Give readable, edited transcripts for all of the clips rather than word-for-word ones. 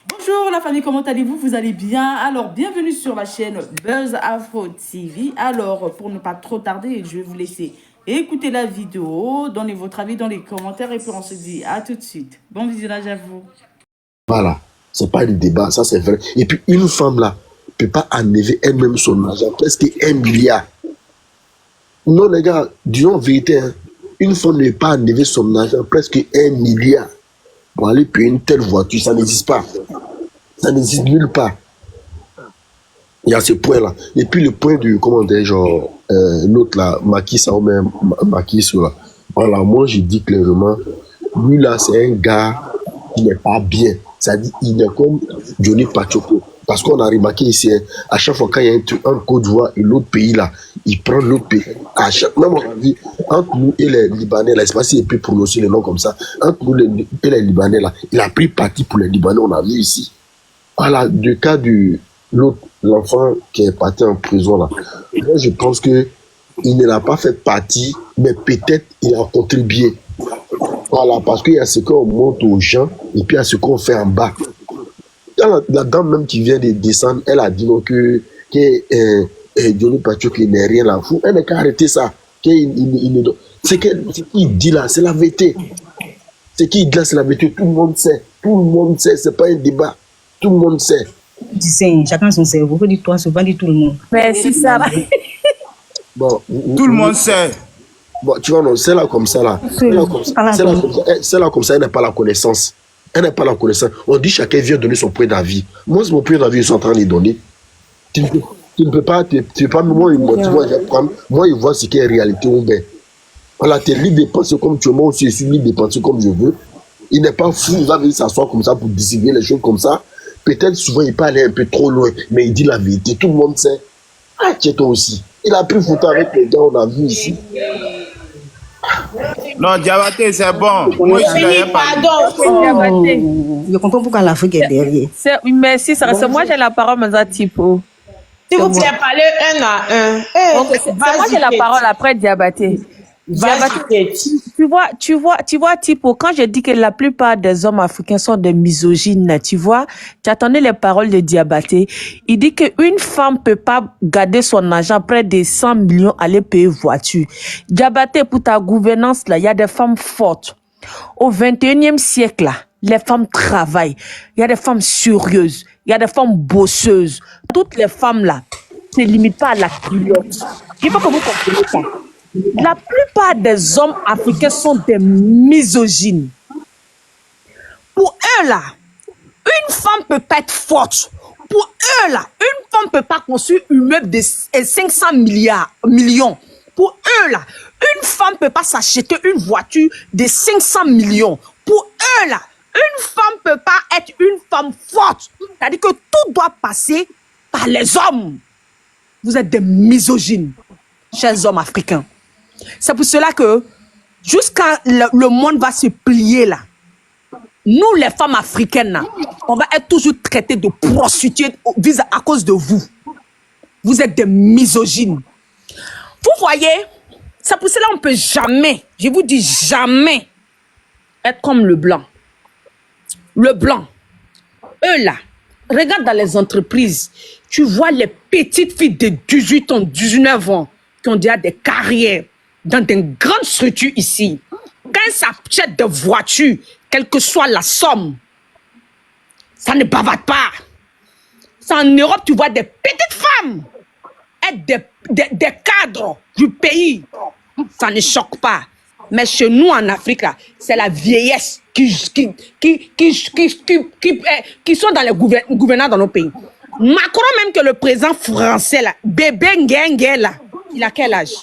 Bonjour la famille, comment allez-vous? Vous allez bien? Alors, bienvenue sur la chaîne Buzz Afro TV. Alors, pour ne pas trop tarder, je vais vous laisser écouter la vidéo, donner votre avis dans les commentaires et puis on se dit à tout de suite. Bon visionnage à vous. Voilà, c'est pas le débat, ça c'est vrai. Et puis une femme là peut pas enlever elle-même son argent, presque 1 milliard. Non les gars, disons en vérité, hein, une femme ne peut pas enlever son argent, presque 1 milliard, pour aller payer une telle voiture, ça n'existe pas. Ça n'existe nulle part. Il y a ce point-là. Et puis le point du, comment dire, genre, l'autre là, Macky, ça ou même Macky, là. Voilà, moi je dis clairement, lui là, c'est un gars qui n'est pas bien. C'est-à-dire, il est comme Johnny Pachoko. Parce qu'on a remarqué ici, hein, à chaque fois qu'il y a un truc, en Côte d'Ivoire et l'autre pays là, il prend l'autre pays. À chaque, même on a vu, entre nous et les Libanais là, je ne sais pas s'il peut prononcer le nom comme ça, entre nous et les Libanais là, il a pris parti pour les Libanais, on a vu ici. Voilà, du cas du l'autre, l'enfant qui est parti en prison là. Moi, je pense que il ne l'a pas fait partie, mais peut-être il a contribué. Voilà, parce qu'il y a ce qu'on montre aux gens et puis il y a ce qu'on fait en bas. La dame même qui vient de descendre, elle a dit non que Johnny Patrick n'est rien là fou. Elle n'a qu'à arrêter ça. Ce qu'il dit là, c'est la vérité. Ce qu'il dit là, c'est la vérité. Tout le monde sait. Tout le monde sait. C'est pas un débat. Tout le monde sait. Chacun son cerveau. Faut dire toi, c'est pas dire tout le monde. Merci Sarah. Bon, tout le monde sait. Bon, tu vois, non, c'est là comme ça là. C'est là comme ça, elle n'a pas la connaissance. Elle n'a pas la connaissance. On dit chacun vient donner son point d'avis. Moi, c'est mon point d'avis, ils sont en train de les donner. Tu ne peux pas, tu peux pas, moi, il voit ce qui est réalité ou bien. Voilà, tu es libre de penser comme tu veux, moi aussi, je suis libre de penser comme je veux. Il n'est pas fou, il va venir s'asseoir comme ça pour décider les choses comme ça. Peut-être souvent, il peut aller un peu trop loin, mais il dit la vérité. Tout le monde sait. Ah, tiens, toi aussi. Il a pris photo avec les gars, on a vu ici. Non, Diabaté, c'est bon. Moi, je suis Pardon. Je comprends pourquoi l'Afrique est derrière. Merci Sarah. C'est moi j'ai la parole maintenant, Tipo. Si vous pouvez parler un à un. C'est moi j'ai la parole après Diabaté. Tu vois, Tipo, quand je dis que la plupart des hommes africains sont des misogynes, tu vois, tu attendais les paroles de Diabaté. Il dit qu'une femme peut pas garder son argent près de 100 millions, aller payer voiture. Diabaté, pour ta gouvernance, là, il y a des femmes fortes. Au 21e siècle, là, les femmes travaillent. Il y a des femmes sérieuses. Il y a des femmes bosseuses. Toutes les femmes, là, ne se limitent pas à la culotte. Il faut que vous compreniez ça. La plupart des hommes africains sont des misogynes. Pour eux, là, une femme peut pas être forte. Pour eux, là, une femme peut pas construire un immeuble de 500 millions. Pour eux, là, une femme peut pas s'acheter une voiture de 500 millions. Pour eux, là, une femme peut pas être une femme forte. C'est-à-dire que tout doit passer par les hommes. Vous êtes des misogynes, chers hommes africains. C'est pour cela que jusqu'à le monde va se plier là, nous les femmes africaines là, on va être toujours traitées de prostituées à cause de vous. Vous êtes des misogynes. Vous voyez, c'est pour cela qu'on ne peut jamais, je vous dis jamais, être comme le blanc. Le blanc, eux là, regarde dans les entreprises, tu vois les petites filles de 18 ans, 19 ans qui ont déjà des carrières dans des grandes structures ici. Quand ça achète des voitures, quelle que soit la somme, ça ne bavarde pas. C'est en Europe, tu vois des petites femmes être des cadres du pays. Ça ne choque pas. Mais chez nous en Afrique, c'est la vieillesse qui sont dans les gouvernants dans nos pays. Macron, même que le président français, là, bébé Nguengue, là, il a quel âge?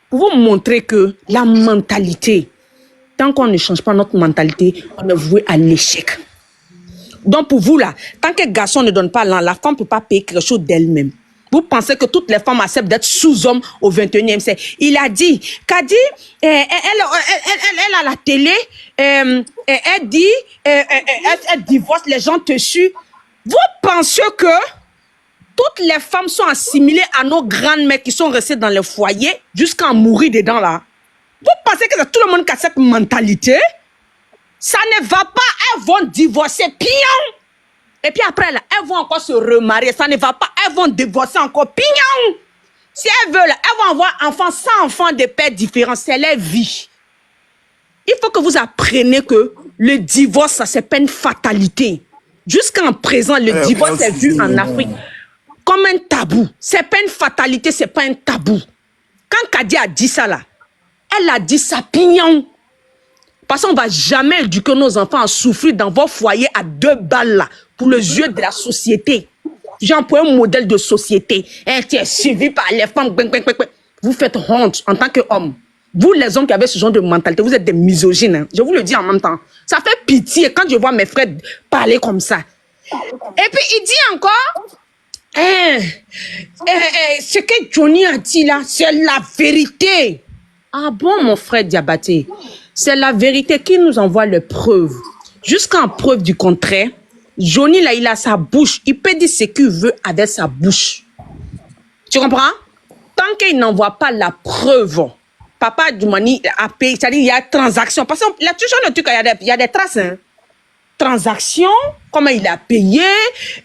Pour vous montrer que la mentalité, tant qu'on ne change pas notre mentalité, on est voué à l'échec. Donc pour vous là, tant que garçon ne donne pas la femme ne peut pas payer quelque chose d'elle-même. Vous pensez que toutes les femmes acceptent d'être sous-hommes au 21e siècle. Il a dit, elle à la télé, elle dit, elle divorce, les gens te suent. Vous pensez que toutes les femmes sont assimilées à nos grandes-mères qui sont restées dans les foyers jusqu'à en mourir dedans là? Vous pensez que c'est tout le monde qui a cette mentalité? Ça ne va pas, elles vont divorcer, pion. Et puis après, là, elles vont encore se remarier. Ça ne va pas, elles vont divorcer encore, pion. Si elles veulent, elles vont avoir enfants sans enfants de pères différents. C'est leur vie. Il faut que vous appreniez que le divorce, ça, c'est pas une fatalité. Jusqu'en présent, le divorce est vu en Afrique comme un tabou. C'est pas une fatalité, c'est pas un tabou. Quand Kadi a dit ça, là, elle a dit ça, pignon. Parce qu'on ne va jamais éduquer nos enfants à souffrir dans vos foyers à 2 balles, là, pour les yeux de la société. Genre, pour un modèle de société. Tu es suivi par les femmes. Vous faites honte en tant qu'homme. Vous, les hommes qui avez ce genre de mentalité, vous êtes des misogynes. Hein. Je vous le dis en même temps. Ça fait pitié quand je vois mes frères parler comme ça. Et puis, il dit encore, ce que Johnny a dit là, c'est la vérité. Ah bon, mon frère Diabaté? C'est la vérité qui nous envoie les preuves. Jusqu'en preuve du contraire, Johnny là, il a sa bouche. Il peut dire ce qu'il veut avec sa bouche. Tu comprends? Tant qu'il n'envoie pas la preuve, Papa Djoumani a payé, c'est-à-dire il y a transaction. Parce qu'il y a toujours le truc, il y a des traces. Hein. Transaction, comment il a payé,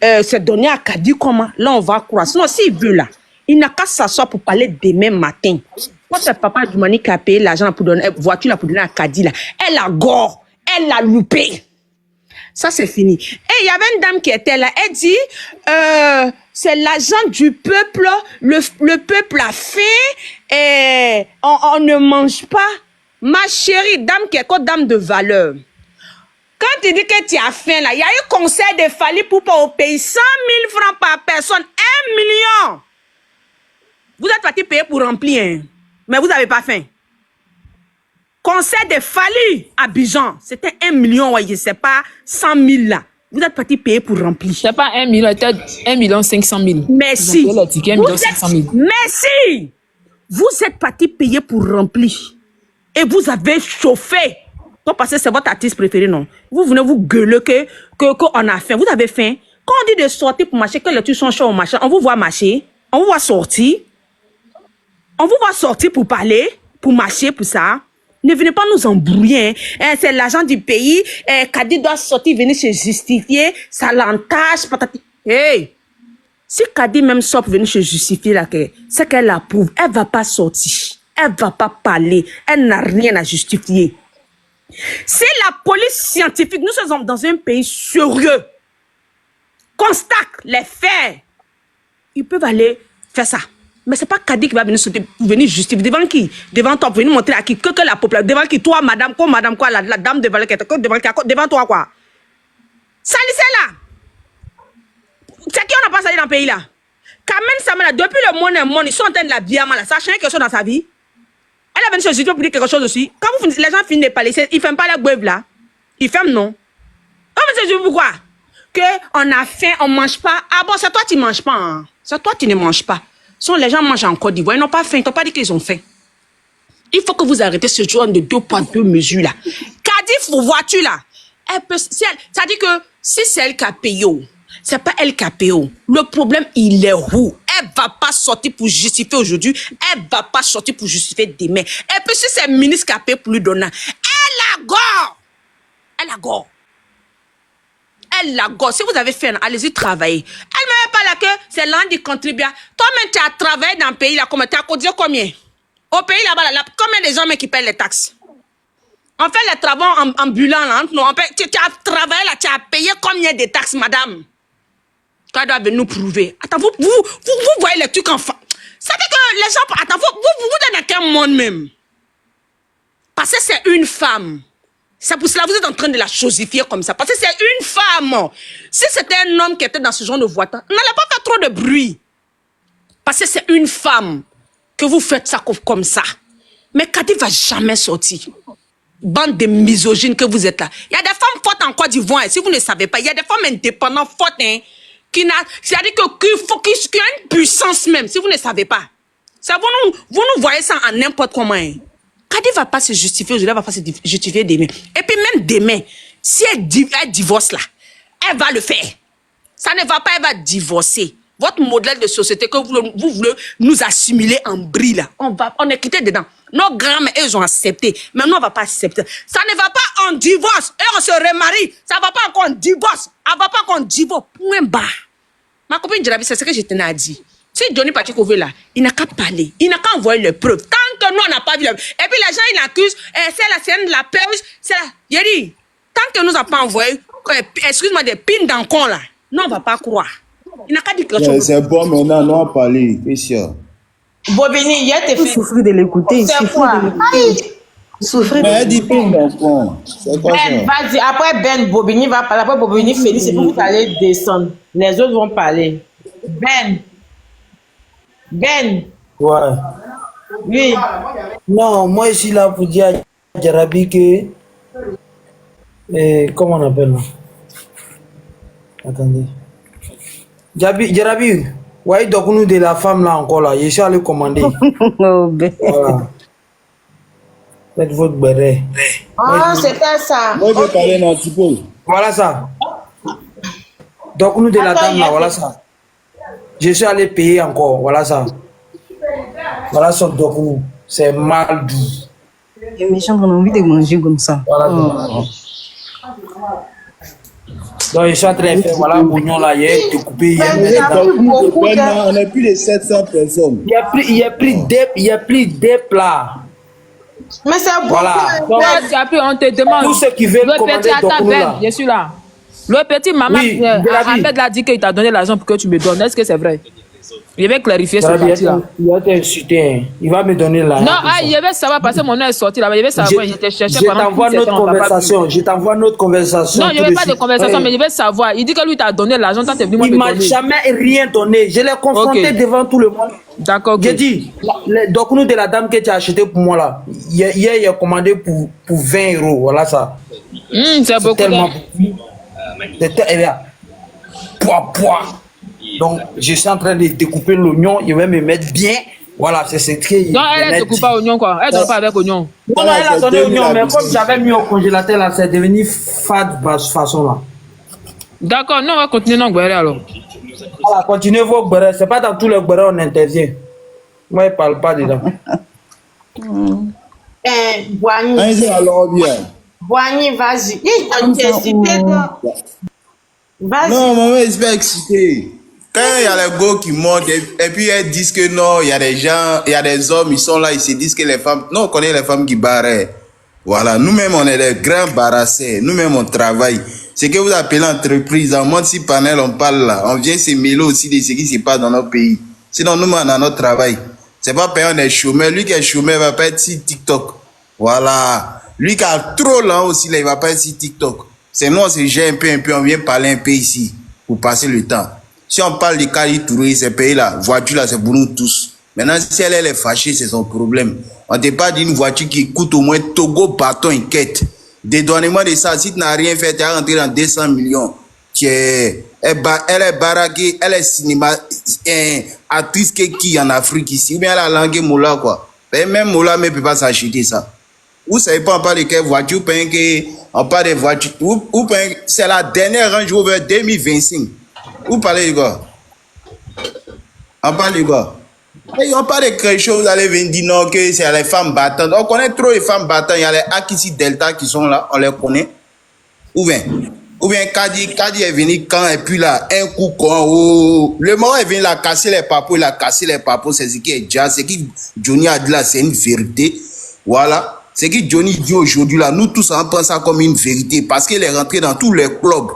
c'est donné à Kadi, comment. Là, on va croire. Sinon, s'il veut là, il n'a qu'à s'asseoir pour parler demain matin. Quand c'est Papa Djoumani qui a payé l'argent pour donner, voiture là, pour donner à Kadi, là, elle a gore, elle l'a loupé. Ça, c'est fini. Et il y avait une dame qui était là, elle dit, c'est l'argent du peuple, le peuple a faim, et on ne mange pas. Ma chérie, dame qui est quoi, dame de valeur. Quand tu dis que tu as faim, là, il y a eu conseil de Fali pour pas au pays 100 000 francs par personne, 1 million. Vous êtes parti payer pour remplir, hein, mais vous n'avez pas faim. Conseil de Fali à Bijan, c'était 1 million, ouais, je sais pas, 100 000 là. Vous êtes parti payer pour remplir. C'est pas 1 million, c'était 1 million 500 000. Merci. Les tickets, 1 million 500 000. Merci. Vous êtes parti payer pour remplir. Et vous avez chauffé. Donc, parce que c'est votre artiste préféré, non? Vous venez vous gueuler qu'on a faim. Vous avez faim. Quand on dit de sortir pour marcher, que les trucs sont chauds au marché, on vous voit marcher. On vous voit sortir. On vous voit sortir pour parler, pour marcher, pour ça. Ne venez pas nous embrouiller. Hein. C'est l'argent du pays. Kadi doit sortir, venir se justifier. Ça l'entache. Patati. Hey! Si Kadi même sort pour venir se justifier, là, c'est qu'elle approuve. Elle ne va pas sortir. Elle ne va pas parler. Elle n'a rien à justifier. C'est la police scientifique. Nous sommes dans un pays sérieux. Constate les faits. Ils peuvent aller faire ça. Mais ce n'est pas Kadi qui va venir justifier. Devant qui? Devant toi, pour venir montrer à qui? Que la population. Devant qui? Toi, madame, quoi, la dame de valeur qui est devant toi, quoi? Salissez là! C'est qui on n'a pas sali dans le pays là? Kamen Samela, depuis le monde, ils sont en train de la bien mal. Ça a changé quelque chose dans sa vie? Elle a venu se justifier pour dire quelque chose aussi. Quand les gens finissent de parler, ils ne ferment pas la gueule là. Ils ferment, non? Oh, mais c'est pourquoi? Qu'on a faim, on ne mange pas. Ah bon, c'est toi qui ne manges pas. Hein? C'est toi qui ne manges pas. Sinon, les gens mangent en Côte d'Ivoire. Ils n'ont pas faim. Ils n'ont pas dit qu'ils ont faim. Il faut que vous arrêtez ce genre de 2 poids 2 mesures là. Kadif, voiture là. Ça dit que si c'est elle qui a payé, c'est pas elle qui a payé. Le problème, il est où? Elle va pas sortir pour justifier aujourd'hui. Elle va pas sortir pour justifier demain. Et puis si c'est le ministre qui a payé pour lui donner, elle a gore. Elle a gore. Elle a gore. Si vous avez fait, allez-y travailler. Elle ne met pas là que c'est l'un des contribuables. Toi-même, tu as travaillé dans le pays là, tu as cotisé combien? Au pays là-bas, là, combien de gens qui payent les taxes? On fait les travaux ambulants là. Tu as travaillé là, tu as payé combien de taxes, madame? Quand doit venir nous prouver. Attends, vous voyez les trucs enfants. Ça veut que les gens... Attends, vous êtes dans quel monde même? Parce que c'est une femme. C'est pour cela que vous êtes en train de la chosifier comme ça. Parce que c'est une femme. Si c'était un homme qui était dans ce genre de voiture, n'allez pas faire trop de bruit. Parce que c'est une femme que vous faites ça comme ça. Mais Kadi ne va jamais sortir. Bande de misogynes que vous êtes là. Il y a des femmes fortes en Côte d'Ivoire, si vous ne savez pas. Il y a des femmes indépendantes fortes, hein. C'est-à-dire qu'il y a une puissance même, si vous ne savez pas. Ça, vous nous voyez ça en n'importe comment. Hein. Kadi ne va pas se justifier aujourd'hui, elle va pas se justifier demain. Et puis même demain, si elle divorce là, elle va le faire. Ça ne va pas, elle va divorcer. votre modèle de société que vous voulez nous assimiler en bris là. On est quitté dedans. Nos grands-mères, ils ont accepté. Mais nous, on ne va pas accepter. Ça ne va pas en divorce. Et on se remarie. Ça ne va pas encore en divorce. Elle ne va pas encore en divorce. Point bas. Ma copine Jarabi, c'est ce que je tenais à dire. Si Johnny Pacheco là, il n'a qu'à parler. Il n'a qu'à envoyer les preuves. Tant que nous, on n'a pas vu. Et puis les gens, ils l'accusent. C'est la scène de la pêche. C'est la... Il dit, tant que nous n'a pas envoyé, excuse-moi, des pins dans le con là, nous, on ne va pas croire. Il n'a qu'à dire quelque chose. C'est bon maintenant, non à parler, c'est sûr. Bobini, il y a tes Faut fait. souffrir de l'écouter. C'est quoi? Souffrir de Mais elle dit l'écouter. ping dans con. C'est quoi ça? Ben, vas-y, après Ben, Bobini va parler. Après Bobini, Félix, et puis vous allez descendre. Les autres vont parler. Ben. Ouais. Oui. Non, moi je suis là pour dire à Jarabi que. Comment on appelle là? Attendez. Jarabi, ouais, donc nous de la femme là encore là, je suis allé commander. Oh, ben. Voilà. Faites votre béret. Ah, c'était ça. Moi, je vais parler un petit peu. Voilà ça. Donc nous de la Attends, dame il y là, a voilà fait- ça. Je suis allé payer encore, voilà ça. Voilà son docu. C'est mal dit. Les méchants ont envie de manger comme ça. Voilà. Donc je suis en train de faire, voilà, bouillon là, il est découpé, il Mais est ça a pris beaucoup de... On est plus de 700 personnes. il y a pris des plats. Mais c'est beaucoup. Voilà. Donc, Toi, tu as pris, on te demande. tous ceux qui veulent Le commander petit, attends, Dokono, Ben, là. je suis là. Le petit maman, Oui, Jarabi. Ahmed l'a dit qu'il t'a donné l'argent pour que tu me donnes. Est-ce que c'est vrai? Je vais clarifier ce parti-là. Il va t'insulter. Il va me donner la. Non, je vais savoir parce que mon nom est sorti là-bas. Je vais savoir. Je te cherchais Je pendant t'envoie 17 notre ans, on t'a pas conversation. Je t'envoie notre conversation. vu. Non, je tout ne veux de pas de suite. conversation, Ouais. mais je vais savoir. Il dit que lui t'a donné l'argent, toi t'es venu moi Il me m'a donner. jamais rien donné. Je l'ai confronté Ok. devant tout le monde. D'accord, ok. J'ai dit, donc nous de la dame que tu as acheté pour moi là, hier il a commandé pour 20 €. Voilà ça. C'est beaucoup. Tellement beaucoup. Eh bien, poids. Donc je suis en train de découper l'oignon. Il va me mettre bien. Voilà, c'est ce que. Non, elle ne coupe pas oignon quoi. Elle ne donne pas avec oignon. Non, elle a donné l'oignon, mais comme j'avais mis au congélateur là, c'est devenu fade de cette façon là. D'accord, non, on va continuer non, Guéré alors. Voilà, continuez vos bérets. C'est pas dans tous les bérets on intervient. Moi, je ne parle pas dedans. Boigny. Allez-y alors bien. Boigny, vas-y. Il t'a excité, toi. Vas-y. Non, maman, je suis pas excité. Quand il y a les gars qui montent et puis elles disent que non, il y a des gens, il y a des hommes, ils sont là, ils se disent que les femmes. Non, on connaît les femmes qui barraient. Voilà, nous-mêmes, on est des grands barassés. Nous-mêmes, on travaille. Ce que vous appelez entreprise, en mode si panel, on parle là. On vient se mêler aussi de ce qui se passe dans notre pays. Sinon, nous, on a notre travail. C'est pas payant des chômeurs. Lui qui est chômeur va pas être sur TikTok. Voilà. Lui qui a trop là aussi, là, il va pas être sur TikTok. C'est nous, on se gère un peu, on vient parler un peu ici pour passer le temps. Si on parle de Kali Touré, ces pays-là, voiture là, c'est pour nous tous. Maintenant, si elle est fâchée, c'est son problème. On ne parle pas d'une voiture qui coûte au moins Togo, bâton et quête. Dédouanement de ça, si tu n'as rien fait, tu as rentré dans 200 millions. Elle est baraquée, elle est cinéma, actrice qui en Afrique ici, ou bien elle a langue Moula, quoi. Même Moula ne peut pas s'acheter ça. Vous savez pas, on parle de quelle voiture, on parle de voiture, c'est la dernière Range Rover 2025. Vous parlez de quoi? On parle de quoi? Et on parle de quelque chose, vous allez venir dire non, que c'est les femmes battantes. On connaît trop les femmes battantes. Il y a les Akisi Delta qui sont là, on les connaît. Ou bien Kadi est venu quand, et puis là, un coup quand, oh, le moment est venu là, casser les papos, il a cassé les papos, c'est ce qui est déjà, ce qui Johnny a dit là, c'est une vérité. Voilà. Ce que Johnny dit aujourd'hui là, nous tous on pense ça comme une vérité, parce qu'il est rentré dans tous les clubs.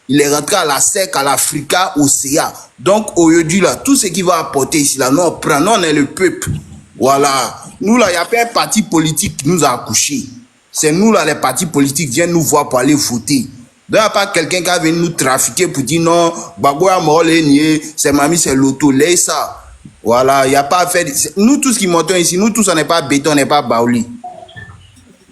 Il est rentré à la SEC, à l'Africa, au CA. Donc, aujourd'hui, là, tout ce qu'il va apporter ici, là, nous, on prend. Nous, on est le peuple. Voilà. Nous, là, il n'y a pas un parti politique qui nous a accouchés. C'est nous, là, les partis politiques viennent nous voir pour aller voter. Donc, il n'y a pas quelqu'un qui a venu nous trafiquer pour dire non, Bagoya Morlé, c'est mamie, c'est l'auto, laisse ça. Voilà. Il n'y a pas à faire. Nous, tous qui montons ici, nous, tous, on n'est pas béton, on n'est pas baouli.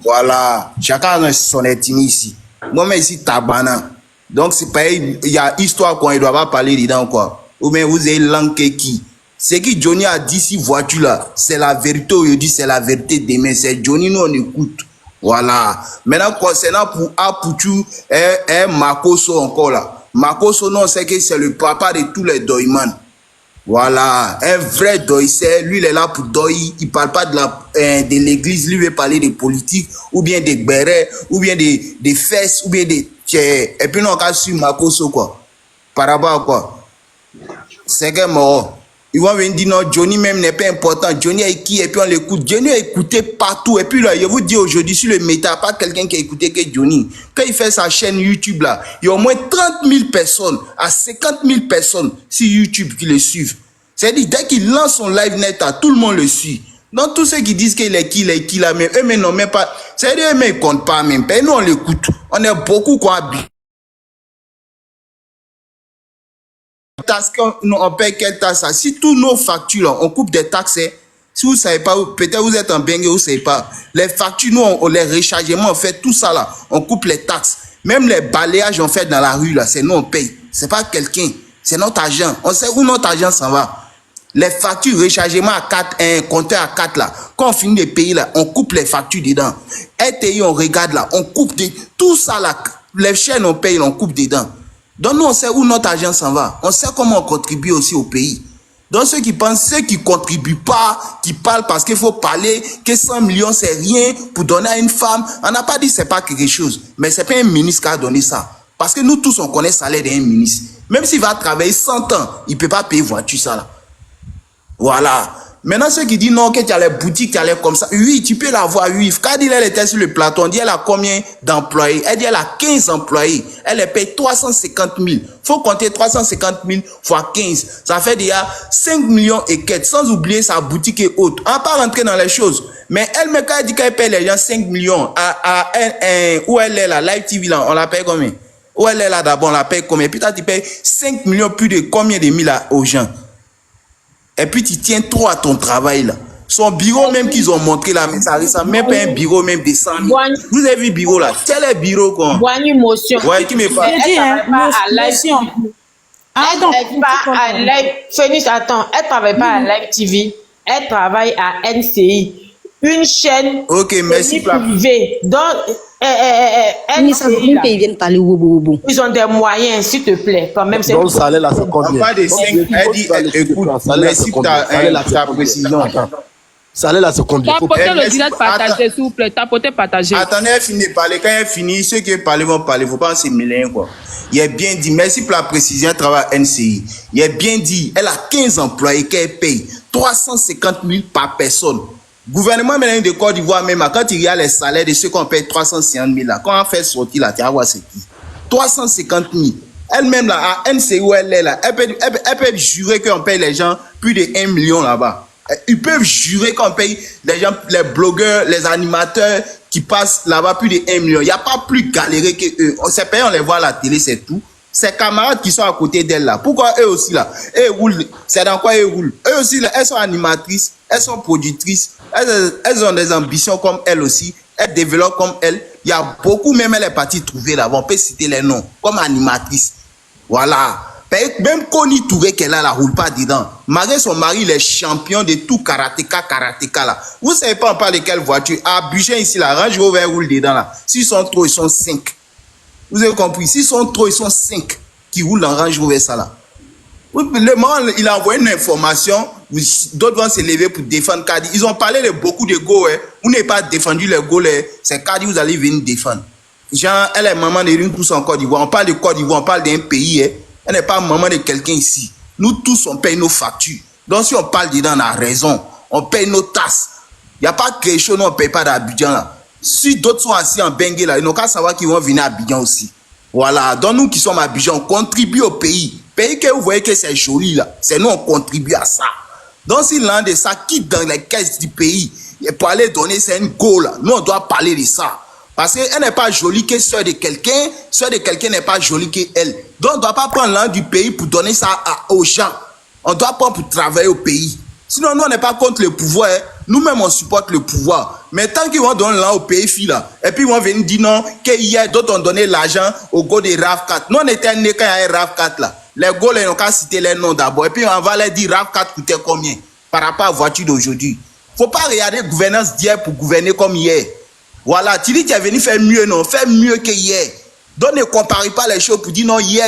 Voilà. Chacun a son ethnie ici. Moi-même, ici, Tabana. Donc, c'est pareil, il y a histoire qu'on ne doit pas parler dedans, quoi. Ou bien vous avez langue qui. Ce que Johnny a dit, si voiture là, c'est la vérité aujourd'hui, c'est la vérité demain. C'est Johnny, nous on écoute. Voilà. Maintenant, concernant pour Aputu et Makoso encore là. Makoso, non, c'est que c'est le papa de tous les Doyman. Voilà, un vrai doïsseur, lui il est là pour doï, il parle pas de l'église, lui il veut parler de politique, ou bien des bérets, ou bien des fesses, ou bien des... Et puis non, on a su Makoso quoi, par rapport à quoi? C'est que mort. Ils vont venir dire non, Johnny même n'est pas important, Johnny est qui, et puis on l'écoute. Johnny a écouté partout, et puis là, je vous dis aujourd'hui sur le méta, pas quelqu'un qui a écouté que Johnny. Quand il fait sa chaîne YouTube là, il y a au moins 30 000 personnes, à 50 000 personnes sur YouTube qui le suivent. C'est-à-dire, dès qu'il lance son live net, tout le monde le suit. Donc, tous ceux qui disent qu'il est qui là, mais eux, mais non, même pas. C'est-à-dire, eux, mais ils comptent pas même. Et nous, on l'écoute. On est beaucoup quoi. Taxe, on paye quelle taxe? Si tous nos factures, là, on coupe des taxes, si vous ne savez pas, peut-être vous êtes en bengue, vous ne savez pas. Les factures, nous, on les rechargements, on fait tout ça là. On coupe les taxes. Même les balayages, on fait dans la rue là, c'est nous, on paye. C'est pas quelqu'un. C'est notre argent. On sait où notre argent s'en va. Les factures rechargement à 4, un compteur à 4 là. Quand on finit de payer là, on coupe les factures dedans. RTI, on regarde là, on coupe tout ça là. Les chaînes, on paye, on coupe dedans. Donc nous, on sait où notre argent s'en va. On sait comment on contribue aussi au pays. Donc ceux qui pensent, ceux qui ne contribuent pas, qui parlent parce qu'il faut parler, que 100 millions c'est rien pour donner à une femme, on n'a pas dit c'est pas quelque chose. Mais c'est pas un ministre qui a donné ça. Parce que nous tous, on connaît le salaire d'un ministre. Même s'il va travailler 100 ans, il ne peut pas payer voiture ça là. Voilà. Maintenant, ceux qui disent non, que tu as les boutiques, tu as les comme ça. Oui, tu peux l'avoir, oui. Quand elle était sur le plateau, on dit elle a combien d'employés? Elle dit elle a 15 employés. Elle les paye 350 000. Il faut compter 350 000 fois 15. Ça fait déjà 5 millions et quelques. Sans oublier sa boutique et autres. On ne va pas rentrer dans les choses. Mais elle, quand elle dit qu'elle paye les gens 5 millions, où elle est là, Live TV là, on la paye combien? Où elle est là d'abord, on la paye combien? Puis toi, tu payes 5 millions plus de combien de mille aux gens? Et puis tu tiens trop à ton travail là. Son bureau même qu'ils ont montré là, mais ça ressemble même pas un bureau même de 100 000. Vous avez vu le bureau là? Quel est le bureau quoi? Bonne motion. Ouais, qui me parle? Elle travaille pas à Live. Elle pas à Live. Phoenix, attends, elle travaille pas à Live TV. Elle travaille à NCI. Une chaîne merci privée. Donc, NCI, là, ils ont des moyens, s'il te plaît. Quand même, donc, ça allait là, c'est combien? On parle de 5, elle dit, écoute, merci pour ta précision. Ça allait là, c'est combien? Tapotez le direct partagé, s'il vous plaît. Tapotez partagé. Attendez, elle finit de parler. Quand elle finit, ceux qui parlent vont parler. Il ne faut pas se mêler, quoi. Il a bien dit, merci pour la précision, elle travaille à NCI. Il a bien dit, elle a 15 employés qu'elle paye 350 000 par personne. Gouvernement maintenant de Côte d'Ivoire, même quand il y a les salaires de ceux qu'on paye 350 000 là, quand on fait sortir là, tu vas voir c'est qui. 350 000. Elle-même là, à NCI où elle est là, elle peut jurer qu'on paye les gens plus de 1 million là-bas. Ils peuvent jurer qu'on paye les gens, les blogueurs, les animateurs qui passent là-bas plus de 1 million. Il n'y a pas plus galéré que eux. On s'est payé, on les voit à la télé, c'est tout. Ces camarades qui sont à côté d'elle là, pourquoi eux aussi là? Eux roulent, c'est dans quoi eux roulent? Eux aussi là, elles sont animatrices, elles sont productrices, elles ont des ambitions comme elles aussi, elles développent comme elles. Il y a beaucoup, même elle est partie trouver là, on peut citer les noms, comme animatrice. Voilà. Même Connie Touré qu'elle a, la roule pas dedans. Malgré son mari, il est champion de tout karatéka là. Vous savez pas on parle de quelle voiture? À Bugen ici, la Range Rover roule dedans là. S'ils sont trop, ils sont 5. Vous avez compris? S'ils sont trop, ils sont 5 qui roulent en Range Rover ça là. Le moment, il a envoyé une information, d'autres vont se lever pour défendre Kadi. Ils ont parlé de beaucoup de go, hein. Vous n'avez pas défendu les go, c'est Kadi, vous allez venir défendre. Genre, elle est maman de l'une tous en Côte d'Ivoire. On parle de Côte d'Ivoire, on parle d'un pays, hein. Elle n'est pas maman de quelqu'un ici. Nous tous, on paye nos factures. Donc, si on parle dedans, on a raison. On paye nos tasses. Il n'y a pas quelque chose, on ne paye pas d'Abidjan là. Si d'autres sont assis en Bengue là, ils n'ont qu'à savoir qu'ils vont venir à Abidjan aussi. Voilà. Donc, nous qui sommes à Abidjan, on contribue au pays. Pays que vous voyez que c'est joli là, c'est nous, on contribue à ça. Donc, si l'un de ça quitte dans les caisses du pays, et pour aller donner, c'est une go là. Nous, on doit parler de ça. Parce qu'elle n'est pas jolie que soeur de quelqu'un n'est pas jolie qu'elle. Donc, on ne doit pas prendre l'un du pays pour donner ça aux gens. On doit prendre pour travailler au pays. Sinon, nous, on n'est pas contre le pouvoir. Hein. Nous-mêmes, on supporte le pouvoir. Mais tant qu'ils vont donner l'un au pays, là, et puis ils vont venir dire non, qu'il y a d'autres ont donné l'argent au go de RAV4. Nous, on était nés quand il y a un RAV4 là. Les gars, ils n'ont qu'à citer les noms d'abord. Et puis, on va leur dire RAV4 coûtait combien par rapport à la voiture d'aujourd'hui. Il ne faut pas regarder la gouvernance d'hier pour gouverner comme hier. Voilà, tu dis que tu es venu faire mieux, non? Fais mieux que hier. Donc ne comparez pas les choses pour dire non, hier.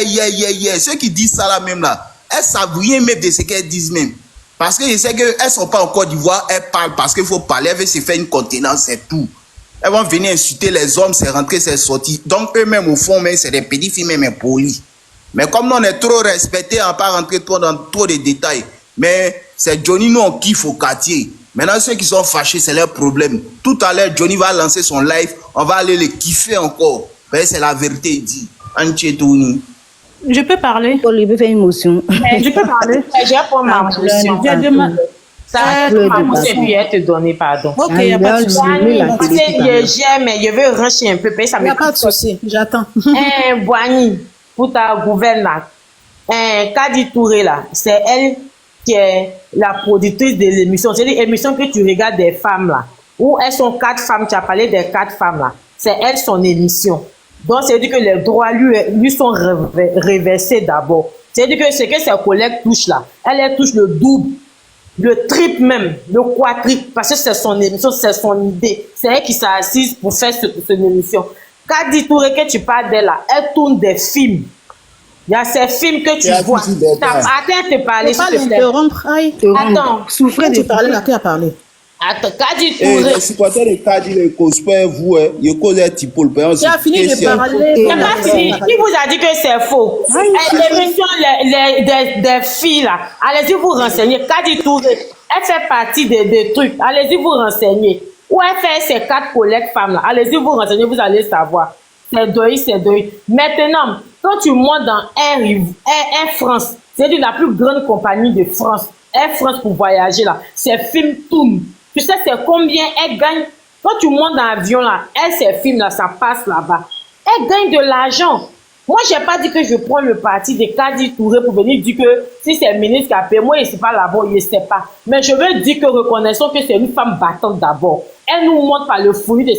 Ceux qui disent ça là même là, elles savent rien même de ce qu'elles disent même. Parce que je sais qu'elles ne sont pas en Côte d'Ivoire, elles parlent parce qu'il faut parler, elles veulent se faire une contenance, c'est tout. Elles vont venir insulter les hommes, c'est rentré, c'est sorti. Donc eux-mêmes, au fond, même, c'est des petites filles même impolies. Mais comme nous, on est trop respectés, on ne va pas rentrer trop dans trop de détails. Mais c'est Johnny, nous, on kiffe au quartier. Maintenant, ceux qui sont fâchés, c'est leur problème. Tout à l'heure, Johnny va lancer son live, on va aller le kiffer encore. C'est la vérité, il dit. Je peux parler? Paul, il peut faire une motion. Je peux parler? J'ai pour ma motion. Ça va ma motion et puis elle te donner pardon. Ok, il n'y a pas de souci. J'aime, mais je veux rusher un peu. Il n'y a pas de souci, j'attends. Boigny, pour ta gouverne, Kadi Touré, là, c'est elle qui est la productrice de l'émission. C'est l'émission que tu regardes des femmes, là, où elles sont 4 femmes, tu as parlé des 4 femmes, là. C'est elle, son émission. Donc, c'est-à-dire que les droits lui sont reversés d'abord. C'est-à-dire que ce que ses collègues touchent, là, elle touche le double, le triple même, le quadruple, parce que c'est son émission, c'est son idée. C'est elle qui s'est assise pour faire cette émission. Kadi Touré, que tu parles d'elle, là, elle tourne des films. Il y a ces films que tu vois. Attends de parler. Je ne peux pas Attends. Souffrez de parler, là, qui a parlé. Attends, Kadi Touré. Les supporters de Kadi, les cosplays, vous, il y a cause un type pour le père. Tu as fini de parler. Il vous a dit que c'est faux. L'émission des filles, là, allez-y vous renseigner. Kadi Touré, elle fait partie des trucs. Allez-y vous renseigner. Où elle fait ces 4 collègues femmes, là. Allez-y vous renseigner, vous allez savoir. C'est deuil, c'est deuil. Maintenant, quand tu montes dans Air France, c'est la plus grande compagnie de France. Air France pour voyager, là. Ces films tournent. Tu sais, c'est combien elle gagne. Quand tu montes dans l'avion, là, ces films, là, ça passe là-bas. Elle gagne de l'argent. Moi, je n'ai pas dit que je prends le parti de Kadi Touré pour venir dire que si c'est le ministre qui a payé, moi, je ne sais pas là-bas, je ne sais pas. Mais je veux dire que reconnaissons que c'est une femme battante d'abord. Elle nous montre par le fruit de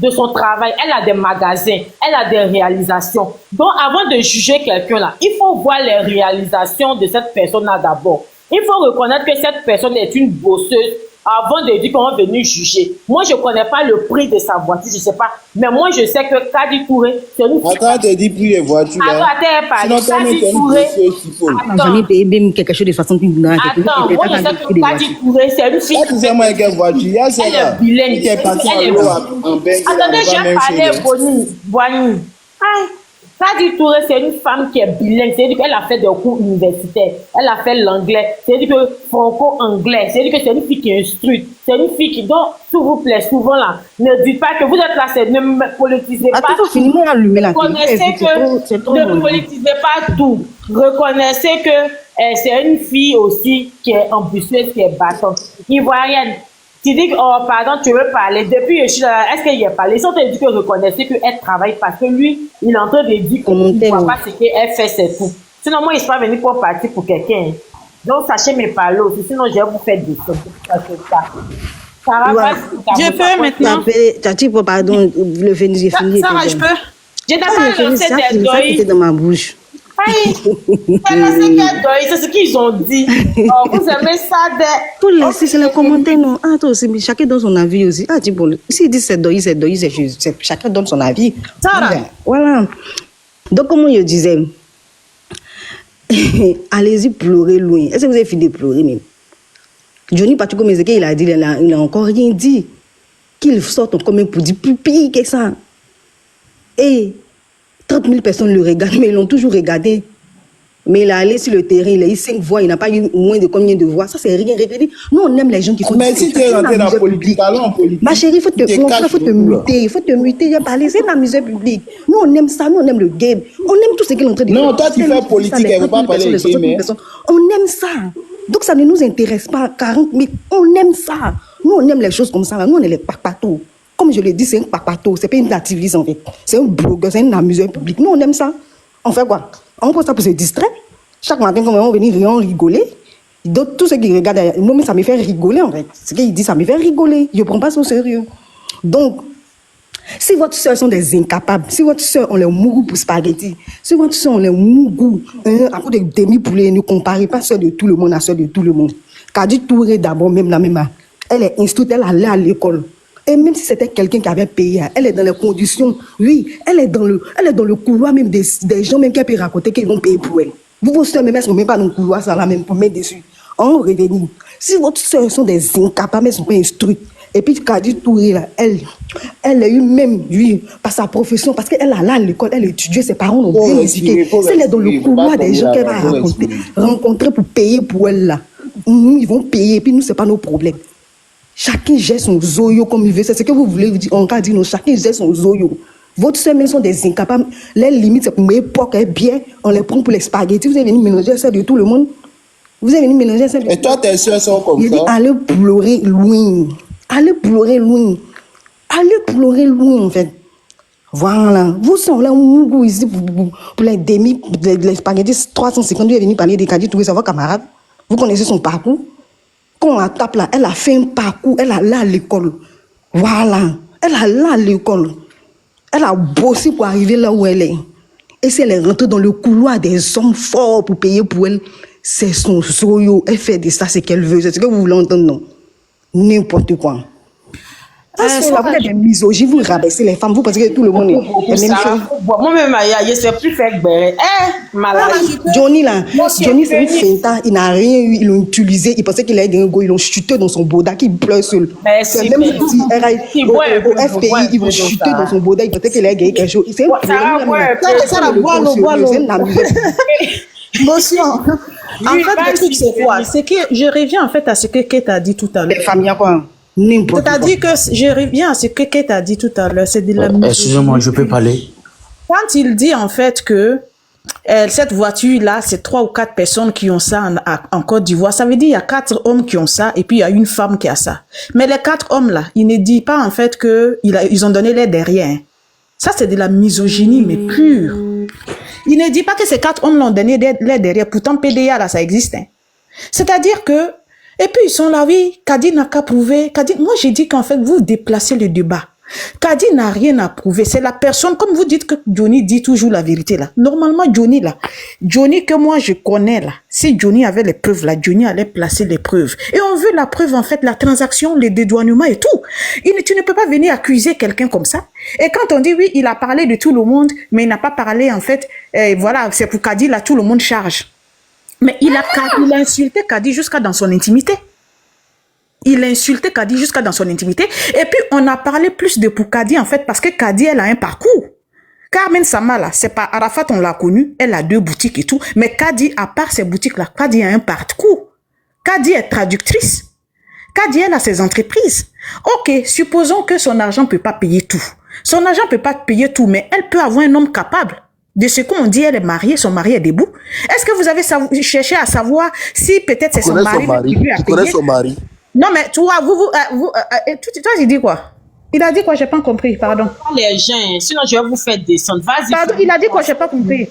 son travail. Elle a des magasins, elle a des réalisations. Donc, avant de juger quelqu'un là, il faut voir les réalisations de cette personne-là d'abord. Il faut reconnaître que cette personne est une bosseuse avant de dire qu'on va venir juger. Moi, je ne connais pas le prix de sa voiture, je ne sais pas. Mais moi, je sais que Kadi Touré, c'est une... Attends, tu dis prix des voitures. Attends, Kadi Touré... J'en ai payé même quelque chose de 60 000 $. Attends, moi, je sais que Kadi Touré, c'est une fille... Excusez-moi, quelle voiture? Elle est bilingue. Attendez, j'ai parlé Boigny. Kadi Touré, c'est une femme qui est bilingue. C'est-à-dire qu'elle a fait des cours universitaires. Elle a fait l'anglais. C'est-à-dire que franco-anglais. C'est-à-dire que c'est une fille qui est instruite. C'est une fille qui, donc, s'il vous plaît, souvent là, ne dites pas que vous êtes là, ne politisez pas. Attends, finis-moi d'allumer la Reconnaissez que ne politisez pas tout. Reconnaissez que c'est une fille aussi qui est ambitieuse, qui est battante. Ivoirienne. Tu dis que, oh, pardon, tu veux parler. Depuis, je suis là, est-ce qu'il y a parlé? Ils sont en train de dire que reconnaissez qu'elle travaille parce que lui, il est en train de dire qu'il ne voit pas ce qu'elle fait, c'est tout. Sinon, moi, il ne suis pas venu pour partir pour quelqu'un. Donc, sachez mes parler aussi. Sinon, je vais vous faire des choses. Je peux maintenant. Tati, pardon, le fait, j'ai fini. Sarah, je peux. Je n'ai pas lancé des doigts. C'était dans ma bouche. C'est ce qu'ils ont dit. Oh, vous aimez ça de... Tout laisser, c'est le commentaire, non? Ah, toi aussi, mais chacun donne son avis aussi. Ah, tu bon, s'il dit c'est doyi, chacun donne son avis. Sarah. Voilà. Donc, comme je disais, allez-y pleurer loin. Est-ce que vous avez fini de pleurer même? Johnny Pachuko Mezeke, il a dit, il a encore rien dit. Qu'il sorte encore même pour dire plus pire que ça. Et 30 000 personnes le regardent, mais ils l'ont toujours regardé. Mais il est allé sur le terrain, il a eu 5 voix, il n'a pas eu moins de combien de voix. Ça, c'est rien. Nous, on aime les gens qui font... Mais si tu es rentré dans la politique, allons en politique. Ma chérie, il faut te muter. Il faut te muter. Il y a parlé, c'est la musique publique. Nous, on aime ça. Nous, on aime le game. On aime tout ce qu'il est en train de faire. Non, toi, tu fais politique, elle ne veut pas parler de game. On aime ça. Donc, ça ne nous intéresse pas. 40 000, on aime ça. Nous, on aime les choses comme ça. Nous, on est les papatos. Comme je l'ai dit, c'est un papato. C'est pas une activiste, en fait. C'est un blogueur, c'est un amuseur public. Nous, on aime ça. On fait quoi? On fait ça pour se distraire. Chaque matin, quand on vient on rigoler. Donc, tout ce qui regarde, moi, ça me fait rigoler, en fait. Ce qu'il dit, ça me fait rigoler. Je ne prends pas ça au sérieux. Donc, si votre soeur sont des incapables, si votre soeur ont les mougou pour spaghetti, si votre soeur ont les mougou, à cause de demi-poulet, ne comparez pas soeur de tout le monde à soeur de tout le monde. Kadi Touré, d'abord, même la même, elle est instruite, elle allait à l'école. Et même si c'était quelqu'un qui avait payé, elle est dans les conditions, oui, elle est dans le couloir même des gens même qui peuvent raconter qu'ils vont payer pour elle. Vous, vos soeurs, même, elles ne sont même pas dans le couloir, ça là même pour mettre dessus. On revenu. Si votre soeurs sont des incapables, elles ne sont pas instruites. Et puis, Kadi Touré, là, elle a eu même, lui, par sa profession, parce qu'elle a là à l'école, elle a étudié, ses parents l'ont bien éduquée. Si elle est dans le couloir des gens qu'elle va rencontrer pour payer pour elle, là, nous, ils vont payer, et puis nous, ce n'est pas nos problèmes. Chacun gère son zoyo comme il veut. C'est ce que vous voulez dire. On va dire, non, chacun gère son zoyo. Votre soeur, même, sont des incapables. Les limites, c'est pour mes époques, bien, on les prend pour les spaghettis. Vous avez venu mélanger ça de tout le monde. Vous avez venu mélanger ça de tout le monde. Et toi, tes soeurs sont comme ça? Il dit, allez pleurer loin. Allez pleurer loin. Allez pleurer loin, en fait. Voilà. Vous sont là, vous ici, pour les demi, les spaghettis 350, vous êtes venu parler des cadets, tous vos camarades. Vous connaissez son parcours? Quand on la tape là, elle a fait un parcours, elle a là à l'école. Voilà. Elle a là à l'école. Elle a bossé pour arriver là où elle est. Et si elle est rentrée dans le couloir des hommes forts pour payer pour elle, c'est son soyo. Elle fait de ça ce qu'elle veut. C'est ce que vous voulez entendre, non? N'importe quoi. Parce que là, vous êtes des misogynes, vous rabaissez les femmes, vous pensez que tout le monde est même chose. Moi-même, je sais plus faire que malade. Johnny, là, Johnny, c'est une feinta, il n'a rien eu, ils l'ont utilisé, il pensait qu'il allait gagner un go, ils l'ont chuté dans son boda, qu'il pleure seul. C'est même si au FPI, ils vont chuter dans son boda, il pensait qu'il allait gagner quelque chose. C'est un Monsieur, en fait, le truc, c'est quoi? C'est que je reviens en fait à ce que Kate a dit tout à l'heure. Les femmes, il y a quoi? C'est-à-dire que je reviens à ce que Kate a dit tout à l'heure, c'est de la misogynie. Excusez-moi, je peux parler? Quand il dit en fait que cette voiture-là, c'est 3 ou 4 personnes qui ont ça en Côte d'Ivoire, ça veut dire qu'il y a 4 hommes qui ont ça et puis il y a une femme qui a ça. Mais les 4 hommes-là, il ne dit pas en fait qu'ils ont donné l'air derrière. Hein. Ça, c'est de la misogynie, mais pure. Il ne dit pas que ces 4 hommes l'ont donné l'air derrière. Pourtant, PDA, là, ça existe. Hein. C'est-à-dire que et puis, ils sont là, oui, Kadi n'a qu'à prouver. Moi, j'ai dit qu'en fait, vous déplacez le débat. Kadi n'a rien à prouver. C'est la personne, comme vous dites que Johnny dit toujours la vérité, là. Normalement, Johnny que moi, je connais, là. Si Johnny avait les preuves, là, Johnny allait placer les preuves. Et on veut la preuve, en fait, la transaction, le dédouanement et tout. Tu ne peux pas venir accuser quelqu'un comme ça. Et quand on dit, oui, il a parlé de tout le monde, mais il n'a pas parlé, en fait, voilà, c'est pour Kadi, là, tout le monde charge. Mais il a insulté Kadi jusqu'à dans son intimité. Il a insulté Kadi jusqu'à dans son intimité. Et puis, on a parlé plus de pour Kadi, en fait, parce que Kadi, elle a un parcours. Carmen Sama, là, c'est pas Arafat, on l'a connue. Elle a 2 boutiques et tout. Mais Kadi, à part ces boutiques-là, Kadi a un parcours. Kadi est traductrice. Kadi, elle a ses entreprises. Ok, supposons que son argent peut pas payer tout. Son argent peut pas payer tout, mais elle peut avoir un homme capable. De ce qu'on dit, elle est mariée, son mari est debout. Est-ce que vous avez cherché à savoir si peut-être c'est son mari Tu connais son mari? Non, mais toi, toi, il dit quoi? Il a dit quoi? J'ai pas compris, pardon. Les gens, sinon je vais vous faire descendre. Vas-y. Pardon, il a dit quoi? J'ai pas compris.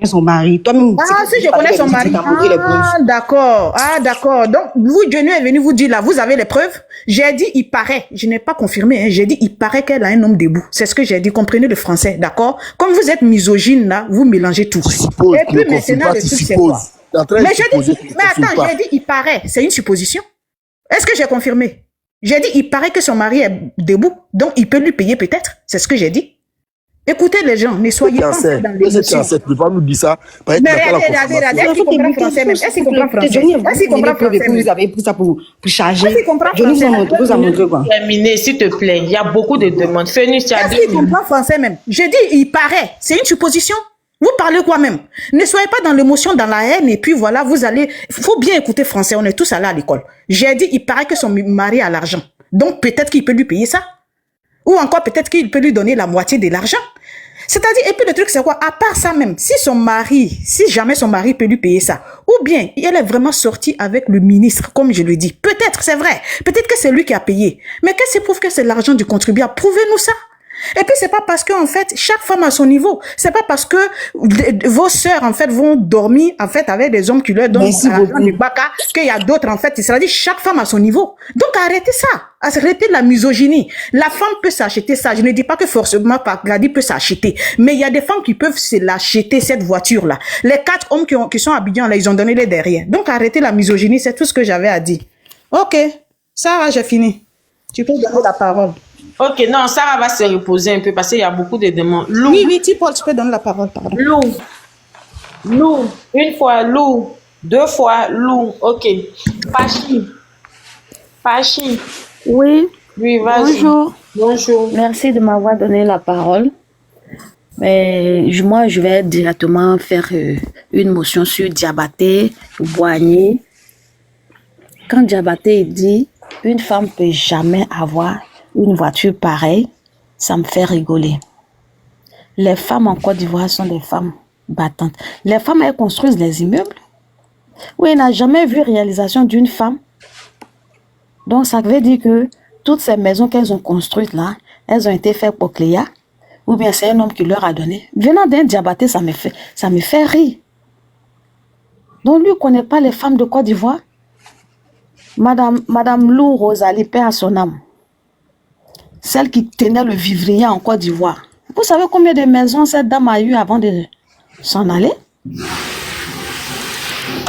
Son mari, toi-même. Ah, si je connais son mari. Ah, d'accord. Ah, d'accord. Donc, vous, Johnny est venu vous dire là, vous avez les preuves? J'ai dit, il paraît. Je n'ai pas confirmé, hein. J'ai dit, il paraît qu'elle a un homme debout. C'est ce que j'ai dit. Comprenez le français, d'accord? Comme vous êtes misogyne là, vous mélangez tout. Et puis maintenant, le truc, c'est quoi? Mais attends, j'ai dit, il paraît. C'est une supposition. Est-ce que j'ai confirmé? J'ai dit, il paraît que son mari est debout. Donc, il peut lui payer peut-être. C'est ce que j'ai dit. Écoutez les gens, ne soyez pas dans l'émotion. Tu peux pas nous dire ça. Mais regardez, est-ce qu'il comprend français même? Est-ce qu'il comprend français? Est-ce qu'il comprend français? Vous avez pris ça pour charger. Est-ce qu'il comprend Johnny vous a montré quoi? Terminé, s'il te plaît. Il y a beaucoup de demandes. Fais-nous ça. Est-ce qu'il comprend français même? J'ai dit, il paraît. C'est une supposition. Vous parlez quoi même? Ne soyez pas dans l'émotion, dans la haine, et puis voilà, vous allez... Faut bien écouter français, on est tous allés à l'école. J'ai dit, il paraît que son mari a l'argent. Donc peut-être qu'il peut lui payer ça. Ou encore peut-être qu'il peut lui donner la moitié de l'argent. C'est-à-dire, et puis le truc c'est quoi? À part ça même, si jamais son mari peut lui payer ça, ou bien elle est vraiment sortie avec le ministre, comme je le dis. Peut-être, c'est vrai. Peut-être que c'est lui qui a payé. Mais qu'est-ce qui prouve que c'est l'argent du contribuable? Prouvez-nous ça. Et puis c'est pas parce que en fait chaque femme a son niveau. C'est pas parce que vos sœurs en fait vont dormir en fait avec des hommes qui leur donnent l'argent du baka qu'il y a d'autres en fait. C'est-à-dire chaque femme a son niveau. Donc arrêtez ça. Arrêtez la misogynie. La femme peut s'acheter ça. Je ne dis pas que forcément Kadi peut s'acheter, mais il y a des femmes qui peuvent se l'acheter cette voiture là. Les 4 hommes qui sont habillés là, ils ont donné les derrière. Donc arrêtez la misogynie. C'est tout ce que j'avais à dire. Ok, Sarah, j'ai fini. Tu peux donner la parole. Ok, non, Sarah va se reposer un peu parce qu'il y a beaucoup de demandes. Lou, Oui, Paul, tu peux donner la parole, pardon. Lou, une fois, Lou, deux fois, Lou. Ok. Pachi. Oui, Oui, vas-y. bonjour. Bonjour. Merci de m'avoir donné la parole. Mais moi, je vais directement faire une motion sur Diabaté, Boigny. Quand Diabaté dit une femme ne peut jamais avoir une voiture pareille, ça me fait rigoler. Les femmes en Côte d'Ivoire sont des femmes battantes. Les femmes, elles construisent les immeubles. Oui, elle n'a jamais vu réalisation d'une femme. Donc, ça veut dire que toutes ces maisons qu'elles ont construites là, elles ont été faites pour Cléa, ou bien c'est un homme qui leur a donné. Venant d'un Diabaté, ça me fait rire. Donc, lui ne connaît pas les femmes de Côte d'Ivoire. Madame Lou Rosalie, paix à son âme, celle qui tenait le vivrier en Côte d'Ivoire. Vous savez combien de maisons cette dame a eu avant de s'en aller?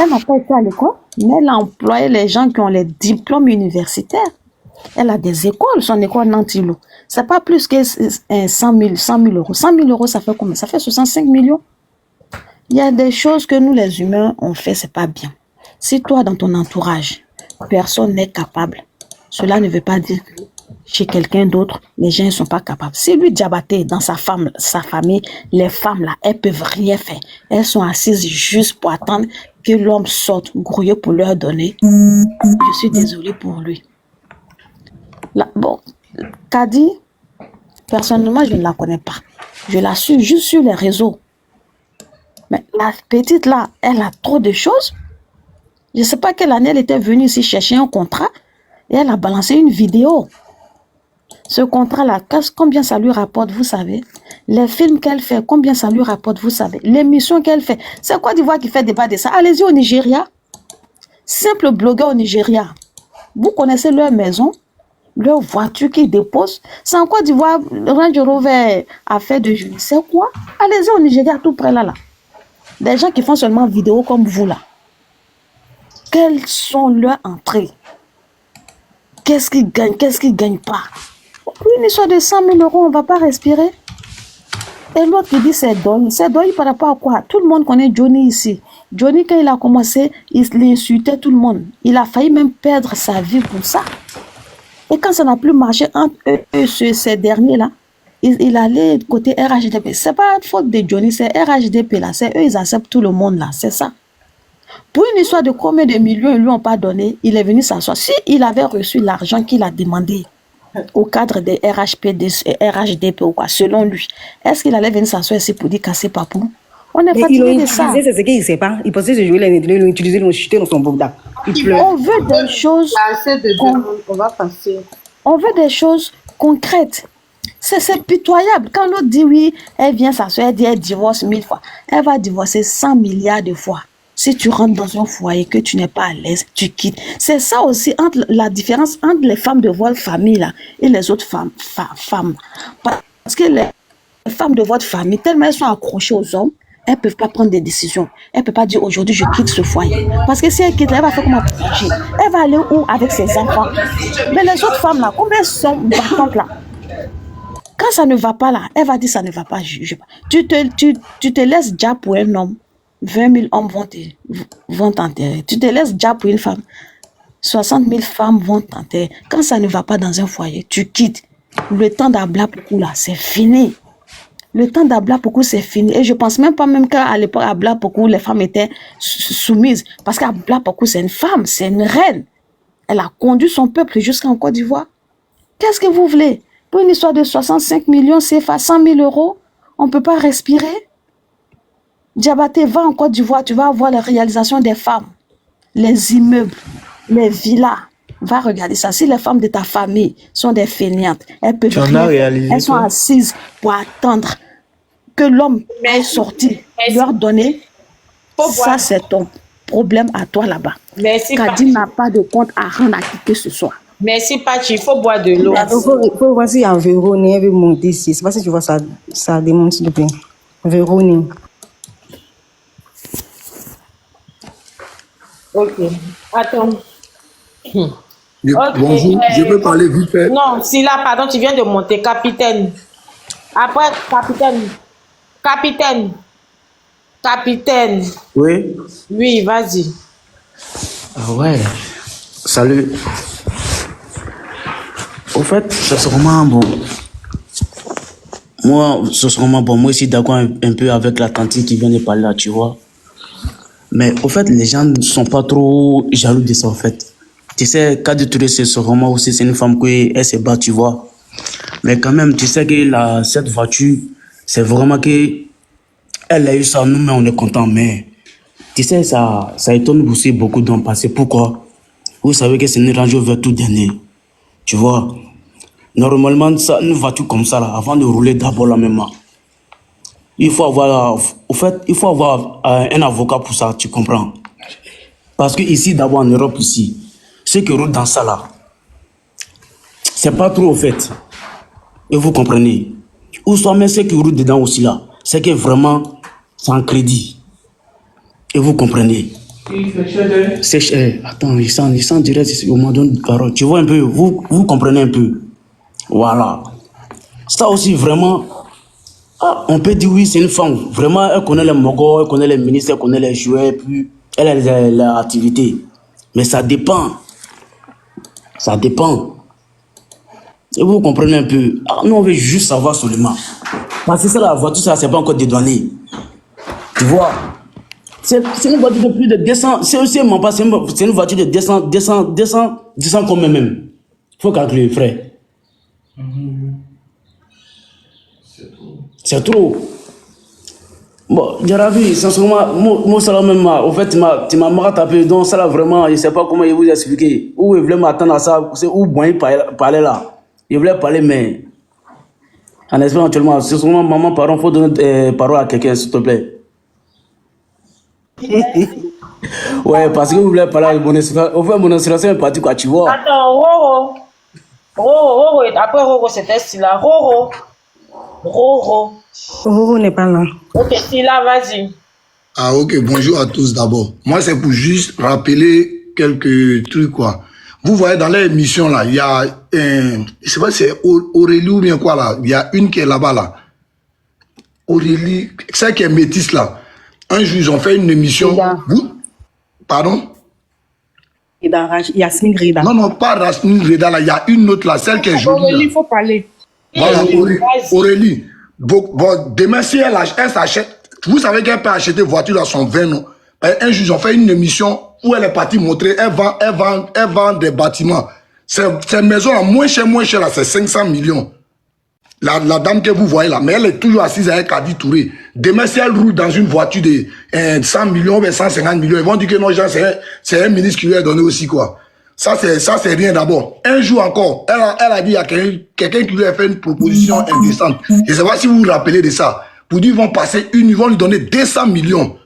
Elle n'a pas été à l'école, mais elle a employé les gens qui ont les diplômes universitaires. Elle a des écoles, son école Nantilo. C'est pas plus que 100 000 euros. 100 000 euros, ça fait combien? Ça fait 65 millions. Il y a des choses que nous, les humains, on fait, c'est pas bien. Si toi, dans ton entourage, personne n'est capable, cela ne veut pas dire que chez quelqu'un d'autre, les gens ne sont pas capables. Si lui, Diabaté, dans sa famille, les femmes, là, elles peuvent rien faire. Elles sont assises juste pour attendre que l'homme sorte grouillé pour leur donner. Je suis désolée pour lui. Là, bon, Kadi, personnellement, je ne la connais pas. Je la suis juste sur les réseaux. Mais la petite là, elle a trop de choses. Je ne sais pas quelle année elle était venue ici chercher un contrat et elle a balancé une vidéo. Ce contrat-là, combien ça lui rapporte, vous savez? Les films qu'elle fait, combien ça lui rapporte, vous savez? L'émission qu'elle fait, c'est Côte d'Ivoire qui fait débat de ça. Allez-y au Nigeria. Simple blogueur au Nigeria. Vous connaissez leur maison, leur voiture qu'ils déposent. C'est en Côte d'Ivoire, Range Rover a fait de juillet. C'est quoi? Allez-y au Nigeria, tout près là. Des gens qui font seulement vidéo comme vous là. Quelles sont leurs entrées? Qu'est-ce qu'ils gagnent? Qu'est-ce qu'ils ne gagnent pas? Une histoire de 100 000 euros, on ne va pas respirer. Et l'autre qui dit c'est deuil. C'est deuil par rapport à quoi? Tout le monde connaît Johnny ici. Johnny, quand il a commencé, il insultait tout le monde. Il a failli même perdre sa vie pour ça. Et quand ça n'a plus marché entre eux, ces derniers-là, il allait côté RHDP. Ce n'est pas faute de Johnny, c'est RHDP là. C'est eux, ils acceptent tout le monde là. C'est ça. Pour une histoire de combien de millions ils lui ont pas donné, il est venu s'asseoir. S'il avait reçu l'argent qu'il a demandé au cadre des RHDP ou quoi, selon lui, est-ce qu'il allait venir s'asseoir ici pour dire casser papou? On n'est pas tiré de ça. C'est ce qu'il ne sait pas. Il pensait se jouer les ils l'ont utilisé, ils l'ont jeté dans son bouddha. On veut des choses. On va passer. On veut des choses concrètes. C'est pitoyable. Quand l'autre dit oui, elle vient s'asseoir, elle dit elle divorce 1000 fois. Elle va divorcer 100 milliards de fois. Si tu rentres dans un foyer que tu n'es pas à l'aise, tu quittes. C'est ça aussi la différence entre les femmes de votre famille là, et les autres femmes. Parce que les femmes de votre famille, tellement elles sont accrochées aux hommes, elles ne peuvent pas prendre des décisions. Elles ne peuvent pas dire aujourd'hui je quitte ce foyer. Parce que si elle quitte, elle va faire comment? Elle va aller où avec ses enfants? Mais les autres femmes là, combien sont battantes là? Quand ça ne va pas là, elle va dire ça ne va pas. Tu te laisses déjà pour un homme. 20 000 hommes vont t'enterrer. Tu te laisses déjà pour une femme. 60 000 femmes vont t'enterrer. Quand ça ne va pas dans un foyer, tu quittes. Le temps d'Abla Pokou là, c'est fini. Le temps d'Abla Pokou, c'est fini. Et je pense même pas qu'à l'époque, Abla Pokou, les femmes étaient soumises. Parce qu'Abla Pokou, c'est une femme, c'est une reine. Elle a conduit son peuple jusqu'en Côte d'Ivoire. Qu'est-ce que vous voulez? Pour une histoire de 65 millions CFA, 100 000 euros, on ne peut pas respirer. Diabaté, va en Côte d'Ivoire, tu vas voir la réalisation des femmes, les immeubles, les villas. Va regarder ça. Si les femmes de ta famille sont des fainéantes, elles peuvent elles sont assises pour attendre que l'homme ait sorti, leur donner. Ça, c'est ton problème à toi là-bas. Kadi n'a pas de compte à rendre à qui que ce soit. Merci, Pachi. Il faut boire de l'eau. Il faut voir si un Véronique veut monter ici. C'est pas si tu vois ça démonte, s'il te plaît. Véronique. Ok. Attends. Ok, Bonjour, je peux parler vite fait. non, si là, pardon, tu viens de monter, capitaine. Après, capitaine. Oui. Oui, vas-y. Ah ouais. Salut. Au fait, c'est sûrement bon. Moi, c'est sûrement bon. Moi, je suis d'accord un peu avec la tante qui vient de parler là, tu vois. Mais au fait, les gens ne sont pas trop jaloux de ça, en fait. Tu sais, Kadi Touré, c'est sûrement aussi, c'est une femme qui elle se bat, tu vois. Mais quand même, tu sais que cette voiture, c'est vraiment que elle a eu ça, nous, mais on est content. Mais tu sais, ça étonne aussi beaucoup d'hommes. Parce que pourquoi? Vous savez que c'est une Range Rover tout dernier. Tu vois? Normalement, ça, une voiture comme ça, là, avant de rouler d'abord la même, il faut avoir, au fait, il faut avoir un avocat pour ça, tu comprends? Parce que ici, d'abord en Europe, ici, ceux qui roulent dans ça, là, c'est pas trop, au fait. Et vous comprenez? Ou soit même ceux qui roulent dedans aussi, là, c'est que vraiment, c'est en crédit. Et vous comprenez? C'est attends, il sent direct, on m'a donné une parole. Tu vois un peu, vous comprenez un peu. Voilà. Ça aussi, vraiment, on peut dire oui, c'est une femme. Vraiment, elle connaît les mogos, elle connaît les ministres, elle connaît les jouets, puis elle a les activités. Mais ça dépend. Ça dépend. Et vous comprenez un peu. Nous, on veut juste savoir seulement. Parce que ça, la voiture, ça, c'est pas encore dédouané. Tu vois? C'est une voiture de plus de 200. C'est aussi, c'est une voiture de 200 combien même. Il faut calculer, frère. C'est trop. Bon, Jarabi, sincèrement, moi, ça là même, au fait, tu m'as marre tapé. Donc, ça là vraiment, je ne sais pas comment je vous expliquer. Où il voulait m'attendre à ça, c'est où bon, il parlait là. Il voulait parler, mais. En espérant actuellement, sincèrement, maman, parent, il faut donner parole à quelqu'un, s'il te plaît. Ouais, parce que vous voulez parler avec mon inspiration. Au fait, mon inspiration est partie, quoi, tu vois. Attends, Roro, après Roro, c'était Silla. Roro n'est pas là. Ok, Silla, vas-y. Ah ok, bonjour à tous d'abord. Moi c'est pour juste rappeler quelques trucs quoi. Vous voyez dans l'émission là, il y a je sais pas si c'est Aurélie ou bien quoi là, il y a une qui est là-bas là. Aurélie, celle qui est métisse là. Un jour ils ont fait une émission. Vous? Pardon? Yasmine Reda. Non, pas Yasmine Reda là, il y a une autre là, celle qui est jolie. Aurélie, il faut parler. Voilà, Aurélie. Bon, demain, si elle s'achète, vous savez qu'elle peut acheter voiture à son 20 ans. Un jour, ils ont fait une émission où elle est partie montrer, elle vend des bâtiments. Ces maisons là, moins cher là, c'est 500 millions. La dame que vous voyez là, mais elle est toujours assise avec Kadi Touré. Demain, si elle roule dans une voiture de 100 millions ou 150 millions, ils vont dire que non, c'est un ministre qui lui a donné aussi quoi. Ça, c'est rien d'abord. Un jour encore, elle a dit à quelqu'un qui lui a fait une proposition indécente. Je ne sais pas si vous vous rappelez de ça. Pour dire ils vont lui donner 200 millions.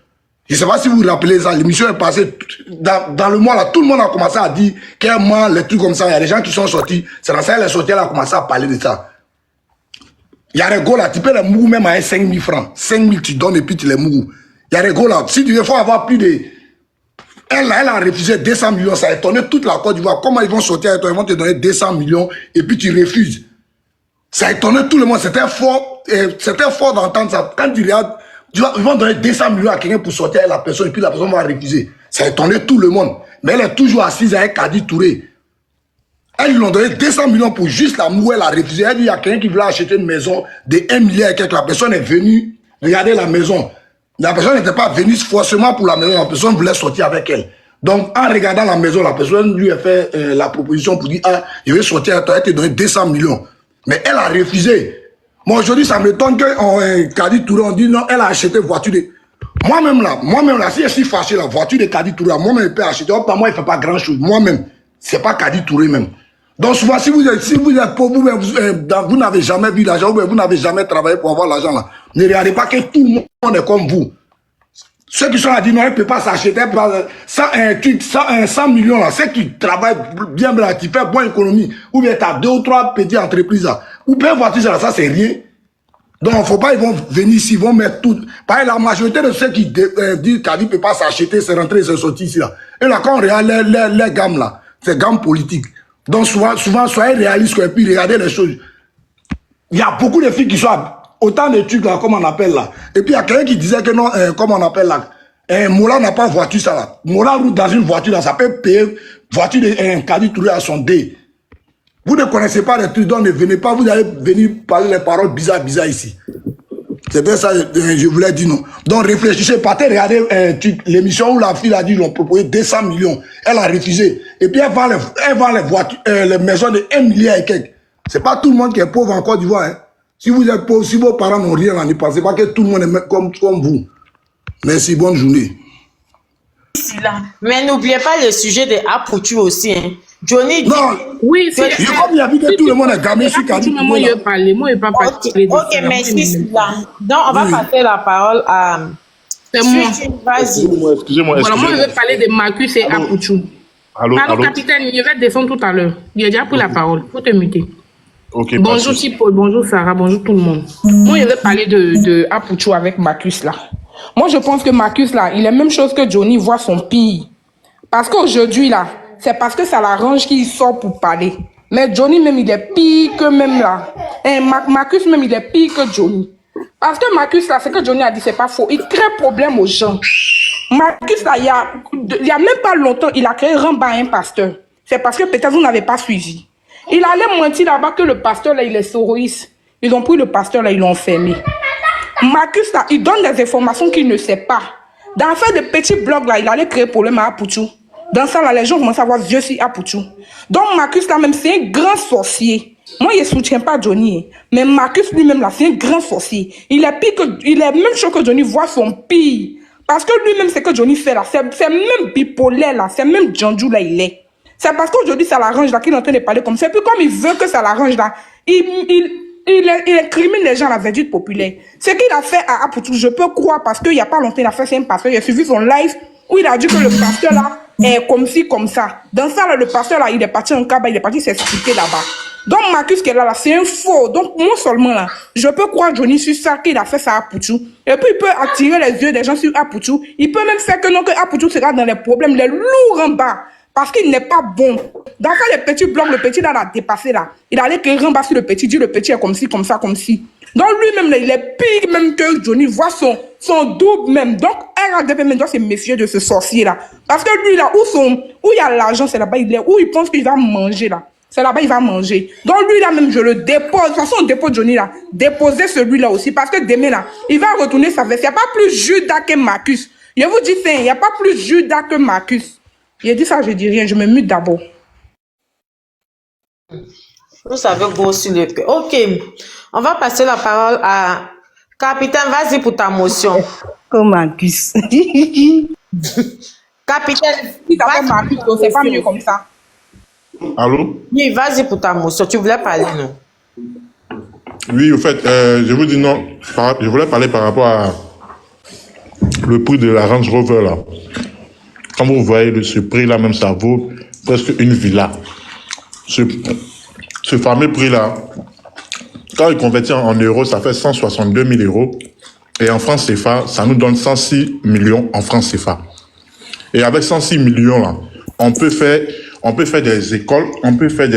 Je ne sais pas si vous vous rappelez ça. L'émission est passée dans le mois là. Tout le monde a commencé à dire qu'elle ment, les trucs comme ça. Il y a des gens qui sont sortis. C'est dans ça qu'elle est sortie, elle a commencé à parler de ça. Il y a des gars là, tu peux les mourir même à 5 000 francs. 5 000 tu donnes et puis tu les mourir. Il y a des gars là, si tu veux, faut avoir plus de... Elle a refusé 200 millions, ça a étonné toute la Côte d'Ivoire. Comment ils vont sortir avec toi, ils vont te donner 200 millions et puis tu refuses. Ça a étonné tout le monde, c'était fort d'entendre ça. Quand tu regardes, ils vont donner 200 millions à quelqu'un pour sortir avec la personne et puis la personne va refuser. Ça a étonné tout le monde. Mais elle est toujours assise avec Kadi Touré. Elles lui ont donné 200 millions pour juste l'amour, elle a refusé. Elle dit, il y a quelqu'un qui voulait acheter une maison de 1 milliard et quelque. La personne est venue regarder la maison. La personne n'était pas venue forcément pour la maison, la personne voulait sortir avec elle. Donc, en regardant la maison, la personne lui a fait la proposition pour dire, ah, je vais sortir avec toi, elle t'a donné 200 millions. Mais elle a refusé. Moi, aujourd'hui, ça m'étonne que Kadi Touré, on dit non, elle a acheté voiture de... Moi-même là, si je suis fâché, la voiture de Kadi Touré, moi-même, je peux acheter. Par moi, il ne fait pas grand-chose. Moi-même, c'est pas Kadi Touré même. Donc, souvent, si vous êtes pauvre, vous n'avez jamais vu l'argent, ou vous n'avez jamais travaillé pour avoir l'argent là, ne regardez pas que tout le monde est comme vous. Ceux qui sont là disent non, elle ne peut pas s'acheter 100 millions là, ceux qui travaillent bien, qui font bonne économie, ou bien tu as 2 ou 3 petites entreprises là, ou bien voiture là, ça c'est rien. Donc, il ne faut pas, ils vont venir ici, ils vont mettre tout. Pareil, la majorité de ceux qui disent qu'Adi ne peut pas s'acheter, c'est rentré, c'est sorti ici là. Et là, quand on regarde les gammes là, c'est gammes politiques. Donc souvent, soyez réalistes et puis regardez les choses. Il y a beaucoup de filles qui sont autant de trucs là, comme on appelle là. Et puis il y a quelqu'un qui disait que non, comme on appelle là, Mola n'a pas voiture ça là. Mola roule dans une voiture là, ça peut payer voiture de Kadi Touré à son dé. Vous ne connaissez pas les trucs, donc ne venez pas, vous allez venir parler les paroles bizarres ici. C'est bien ça, je voulais dire non. Donc réfléchissez, partez regarder l'émission où la fille a dit qu'ils ont proposé 200 millions. Elle a refusé. Et puis elle vend les voitures, les maisons de 1 milliard et quelques. C'est pas tout le monde qui est pauvre en Côte d'Ivoire. Hein. Si vous êtes pauvre, si vos parents n'ont rien, ne pensez pas que tout le monde est comme vous. Merci, bonne journée. Mais n'oubliez pas le sujet de Apoutu aussi. Hein. Johnny dit... Non, oui, c'est... Comme il y a vu que tout le monde est gamé sur Kadi. Moi, je parle. Moi, je ne pas parler. Ok, merci. Donc, on va passer la parole à... C'est moi. Vas-y. Excusez-moi. Voilà, moi, je vais parler de Marcus et Apoutu. Allô, capitaine, je vais descendre tout à l'heure. Il a déjà pris la parole. Il faut te muter. Okay, bonjour Paul, bonjour Sarah, bonjour tout le monde. Moi, je vais parler de Apoutu avec Marcus là. Moi, je pense que Marcus là, il est la même chose que Johnny voit son pire. Parce qu'aujourd'hui là, c'est parce que ça l'arrange qu'il sort pour parler. Mais Johnny même, il est pire que même là. Et Marcus même, il est pire que Johnny. Parce que Marcus là, ce que Johnny a dit, c'est pas faux. Il crée problème aux gens. Marcus là, il y a même pas longtemps, il a créé Ramba à un pasteur. C'est parce que peut-être vous n'avez pas suivi. Il allait mentir là-bas que le pasteur là, il est soroïste. Ils ont pris le pasteur là, ils l'ont enfermé. Marcus là, il donne des informations qu'il ne sait pas. Dans faire des petits blogs là, il allait créer problème à Apoutu. Dans ça là, les gens commencent à avoir vieux si Apoutu. Donc Marcus là même, c'est un grand sorcier. Moi, je ne soutiens pas Johnny. Mais Marcus lui-même là, c'est un grand sorcier. Il est pire que, il est même chose que Johnny voit son pire. Parce que lui-même, ce que Johnny fait là, c'est même bipolaire là, c'est même Djandjou là, il est. C'est parce qu'aujourd'hui, ça l'arrange là qu'il est en train de parler comme ça. Et puis comme il veut que ça l'arrange là, il incrimine les gens à la verdure populaire. Ce qu'il a fait à Apoutu, je peux croire parce qu'il n'y a pas longtemps, il a fait c'est un pasteur, il a suivi son live où il a dit que le pasteur là est comme ci, comme ça. Dans ça là, le pasteur là, il est parti en cabane, il est parti s'expliquer là-bas. Donc Marcus qui est là, c'est un faux. Donc moi seulement là, je peux croire Johnny sur ça qu'il a fait ça à Apoutu. Et puis il peut attirer les yeux des gens sur Apoutu. Il peut même faire que non, que Apoutu sera dans les problèmes, les lourds en bas. Parce qu'il n'est pas bon. Dans les petits blocs, le petit là a dépassé là. Il allait créer Ramba sur le petit, dit le petit est comme ci, comme ça, comme ci. Donc lui-même là, il est pire même que Johnny, voit son double même. Donc RADP même doit se méfier de ce sorcier là. Parce que lui là, où il y a l'argent, c'est là-bas, il est, où il pense qu'il va manger là. C'est là-bas, il va manger. Donc lui là même, je le dépose. De toute façon, on dépose Johnny là. Déposez celui-là aussi. Parce que demain là, il va retourner sa veste. Il n'y a pas plus Judas que Marcus. Je vous dis, il n'y a pas plus Judas que Marcus. J'ai dit ça, je dis rien, je me mute d'abord. Vous savez beau sur le cœur. Ok, on va passer la parole à Capitaine, vas-y pour ta motion. Comme Marcus. Capitaine, si t'appelles Marcus, c'est pas mieux comme ça. Allô? Oui, vas-y pour ta motion. Tu voulais parler, non? Oui, au fait, je vous dis non. Je voulais parler par rapport à le prix de la Range Rover là. Comme vous voyez, ce prix-là, même, ça vaut presque une villa. Ce fameux prix-là, quand il convertit en euros, ça fait 162 000 euros. Et en francs CFA, ça nous donne 106 millions en francs CFA. Et avec 106 millions, là, on peut faire des écoles, on peut faire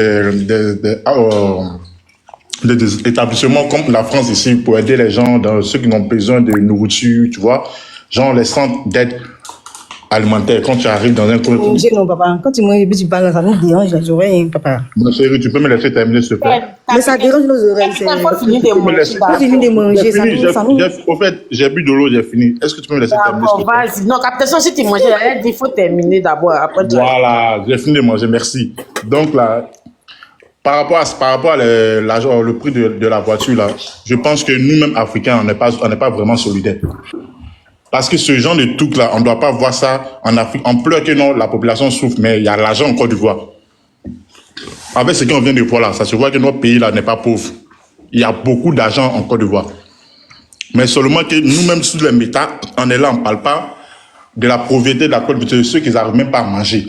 des établissements comme la France ici pour aider les gens, ceux qui ont besoin de nourriture, tu vois. Genre les centres d'aide alimentaire, quand tu arrives dans un coin. Non, papa, quand tu manges, tu parles, ça nous dérange les oreilles, papa. Mon chéri, tu peux me laisser terminer, s'il te plaît? Mais ça dérange nos oreilles. Il faut finir de manger. Au fait, j'ai bu de l'eau, j'ai fini. Est-ce que tu peux me laisser terminer? Vas-y. Non, capitaine, si tu manges, il faut terminer d'abord. Voilà, j'ai fini de manger, merci. Donc là, par rapport à le prix de la voiture, là, je pense que nous-mêmes, Africains, on n'est pas vraiment solidaires. Parce que ce genre de truc là, on ne doit pas voir ça en Afrique. On pleure que non, la population souffre, mais il y a l'argent en Côte d'Ivoire. Avec ce qu'on vient de voir là, ça se voit que notre pays là n'est pas pauvre. Il y a beaucoup d'argent en Côte d'Ivoire. Mais seulement que nous-mêmes, sous les méta, on est là, on ne parle pas de la pauvreté de la Côte d'Ivoire, de ceux qui n'arrivent même pas à manger.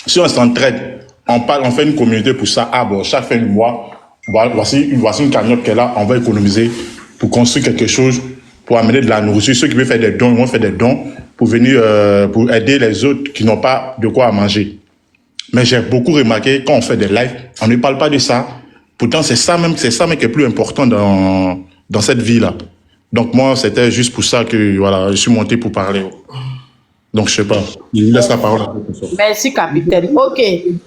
Si on s'entraide, on fait une communauté pour ça. Ah bon, chaque fin du mois, voici une cagnotte qui est là, on va économiser pour construire quelque chose, pour amener de la nourriture. Ceux qui veulent faire des dons, ils vont faire des dons pour venir, pour aider les autres qui n'ont pas de quoi manger. Mais j'ai beaucoup remarqué quand on fait des lives, on ne parle pas de ça. Pourtant, c'est ça même qui est plus important dans cette vie-là. Donc moi, c'était juste pour ça que voilà, je suis monté pour parler. Donc je sais pas, je vous laisse la parole. Merci, capitaine. Ok.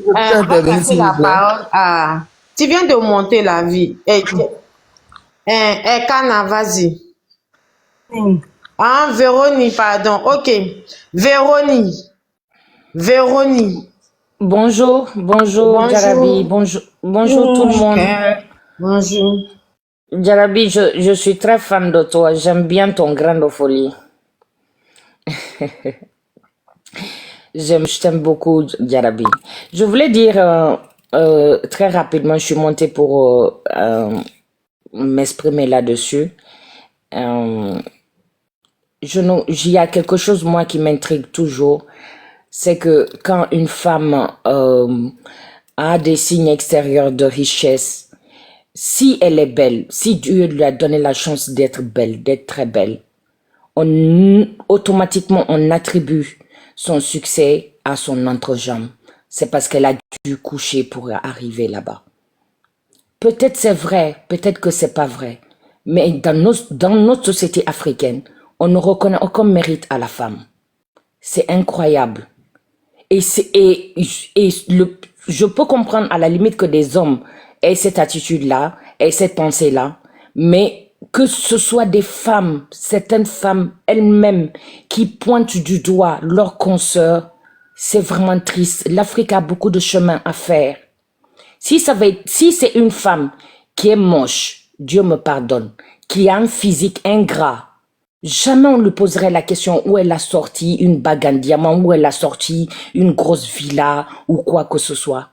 On va passer la parole à... Tu viens de monter la vie. Kana, vas-y. Ah, Véronique, pardon. Ok. Véronique. Bonjour, Jarabi, bonjour tout le monde. Bonjour. Jarabi, je suis très fan de toi, j'aime bien ton grain de folie. Je t'aime beaucoup, Jarabi. Je voulais dire très rapidement, je suis montée pour m'exprimer là-dessus. Il y a quelque chose, moi, qui m'intrigue toujours. C'est que quand une femme a des signes extérieurs de richesse, si elle est belle, si Dieu lui a donné la chance d'être belle, d'être très belle, automatiquement on attribue son succès à son entrejambe. C'est parce qu'elle a dû coucher pour arriver là-bas. Peut-être c'est vrai, peut-être que c'est pas vrai, mais dans notre société africaine, on ne reconnaît aucun mérite à la femme. C'est incroyable. Je peux comprendre à la limite que des hommes aient cette attitude-là, aient cette pensée-là, mais que ce soit des femmes, certaines femmes elles-mêmes qui pointent du doigt leurs consoeurs, c'est vraiment triste. L'Afrique a beaucoup de chemin à faire. Si c'est une femme qui est moche, Dieu me pardonne, qui a un physique ingrat, jamais on lui poserait la question où elle a sorti une bague en diamant, où elle a sorti une grosse villa ou quoi que ce soit.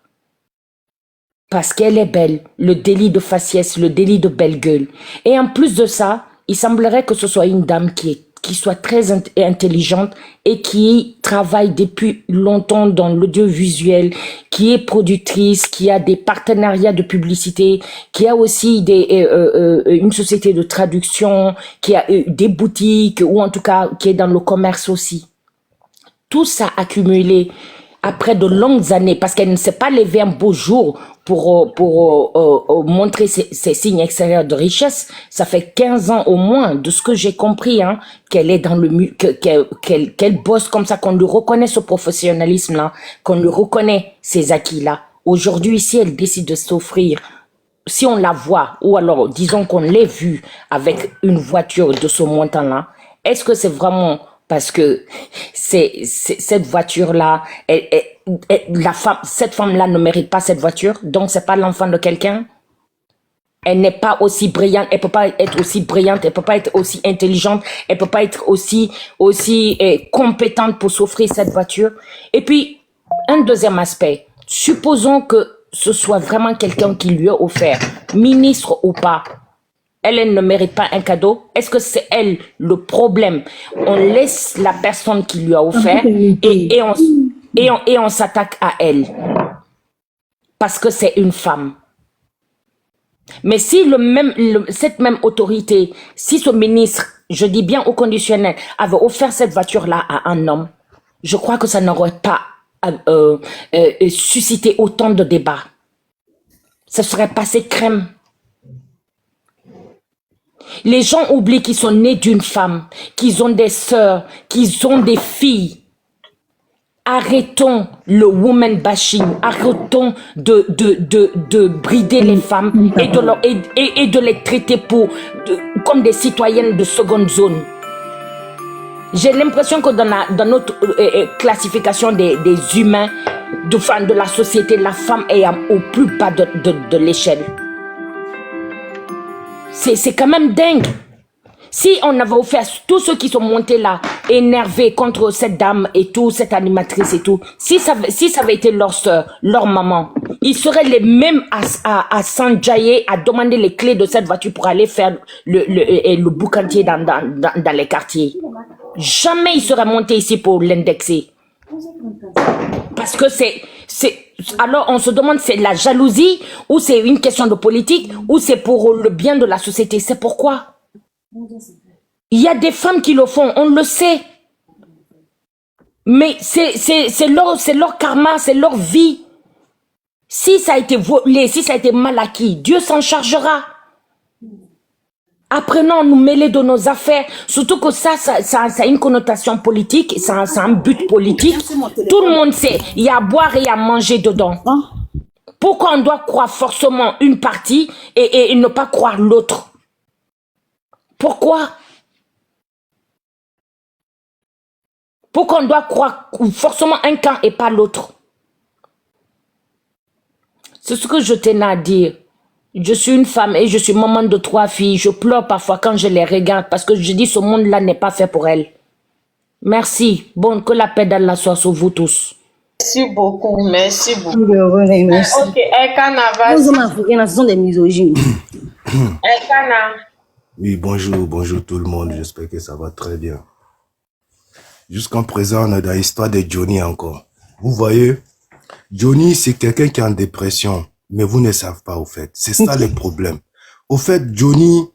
Parce qu'elle est belle, le délit de faciès, le délit de belle gueule. Et en plus de ça, il semblerait que ce soit une dame qui soit très intelligente et qui travaille depuis longtemps dans l'audiovisuel, qui est productrice, qui a des partenariats de publicité, qui a aussi une société de traduction, qui a des boutiques ou en tout cas qui est dans le commerce aussi. Tout ça accumulé après de longues années parce qu'elle ne s'est pas levée un beau jour pour montrer ses signes extérieurs de richesse. Ça fait 15 ans au moins, de ce que j'ai compris, hein, qu'elle est dans qu'elle bosse comme ça, qu'on lui reconnaît ce professionnalisme-là, qu'on lui reconnaît ces acquis-là. Aujourd'hui, si elle décide de s'offrir, si on la voit, ou alors disons qu'on l'ait vue avec une voiture de ce montant-là, est-ce que c'est vraiment parce que cette voiture-là, cette femme-là ne mérite pas cette voiture, donc c'est pas l'enfant de quelqu'un. Elle n'est pas aussi brillante, elle peut pas être aussi brillante, elle peut pas être aussi intelligente, elle peut pas être aussi compétente pour s'offrir cette voiture. Et puis, un deuxième aspect, supposons que ce soit vraiment quelqu'un qui lui a offert, ministre ou pas, elle ne mérite pas un cadeau. Est-ce que c'est elle le problème? On laisse la personne qui lui a offert et on s'attaque à elle parce que c'est une femme. Mais si cette même autorité, si ce ministre, je dis bien au conditionnel, avait offert cette voiture-là à un homme, je crois que ça n'aurait pas suscité autant de débats. Ça serait passé crème. Les gens oublient qu'ils sont nés d'une femme, qu'ils ont des sœurs, qu'ils ont des filles. Arrêtons le woman bashing, arrêtons de brider les femmes et de les traiter comme des citoyennes de seconde zone. J'ai l'impression que dans notre classification des humains, de la société, la femme est au plus bas de l'échelle. C'est quand même dingue. Si on avait offert tous ceux qui sont montés là, énervés contre cette dame et tout, cette animatrice et tout, si ça avait été leur soeur, leur maman, ils seraient les mêmes à s'enjailler, à demander les clés de cette voiture pour aller faire le boucantier dans les quartiers. Jamais ils seraient montés ici pour l'indexer. Parce que alors on se demande, c'est la jalousie ou c'est une question de politique ou c'est pour le bien de la société. C'est pourquoi il y a des femmes qui le font, on le sait. Mais c'est leur karma, c'est leur vie. Si ça a été volé, si ça a été mal acquis, Dieu s'en chargera. Apprenons à nous mêler de nos affaires. Surtout que ça a une connotation politique, ça a un but politique. Tout le monde sait, il y a à boire et à manger dedans. Pourquoi on doit croire forcément une partie et ne pas croire l'autre? Pourquoi? Pourquoi on doit croire forcément un camp et pas l'autre? C'est ce que je tenais à dire. Je suis une femme et je suis maman de 3 filles. Je pleure parfois quand je les regarde parce que je dis ce monde-là n'est pas fait pour elles. Merci. Bon, que la paix d'Allah soit sur vous tous. Merci beaucoup, merci beaucoup. Merci. Ok, Elkana, vas-y. Les hommes africains, ce sont des misogynes. Elkana. Oui, bonjour tout le monde. J'espère que ça va très bien. Jusqu'en présent, on est dans l'histoire de Johnny encore. Vous voyez, Johnny, c'est quelqu'un qui est en dépression. Mais vous ne savez pas, au fait. C'est ça le problème. Au fait, Johnny,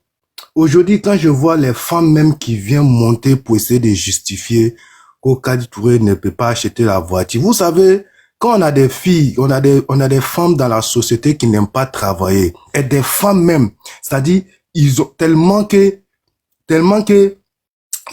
aujourd'hui, quand je vois les femmes même qui viennent monter pour essayer de justifier qu'au Kadi Touré ne peut pas acheter la voiture. Vous savez, quand on a des filles, on a des femmes dans la société qui n'aiment pas travailler. Et des femmes même. C'est-à-dire, ils ont tellement que,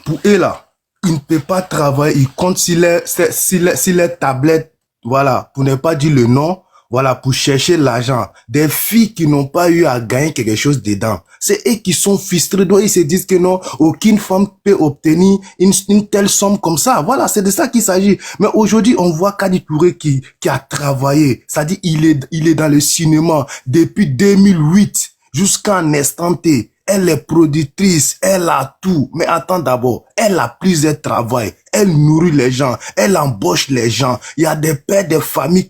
pour eux là, ils ne peuvent pas travailler. Ils comptent si les tablettes, voilà, pour ne pas dire le nom, voilà, pour chercher l'argent. Des filles qui n'ont pas eu à gagner quelque chose dedans. C'est eux qui sont frustrés. Donc, ils se disent que non, aucune femme peut obtenir une telle somme comme ça. Voilà, c'est de ça qu'il s'agit. Mais aujourd'hui, on voit Kadi Touré qui a travaillé. C'est-à-dire, il est dans le cinéma depuis 2008 jusqu'à un instant T. Elle est productrice, elle a tout. Mais attends d'abord, elle a plusieurs travail. Elle nourrit les gens, elle embauche les gens. Il y a des pères de famille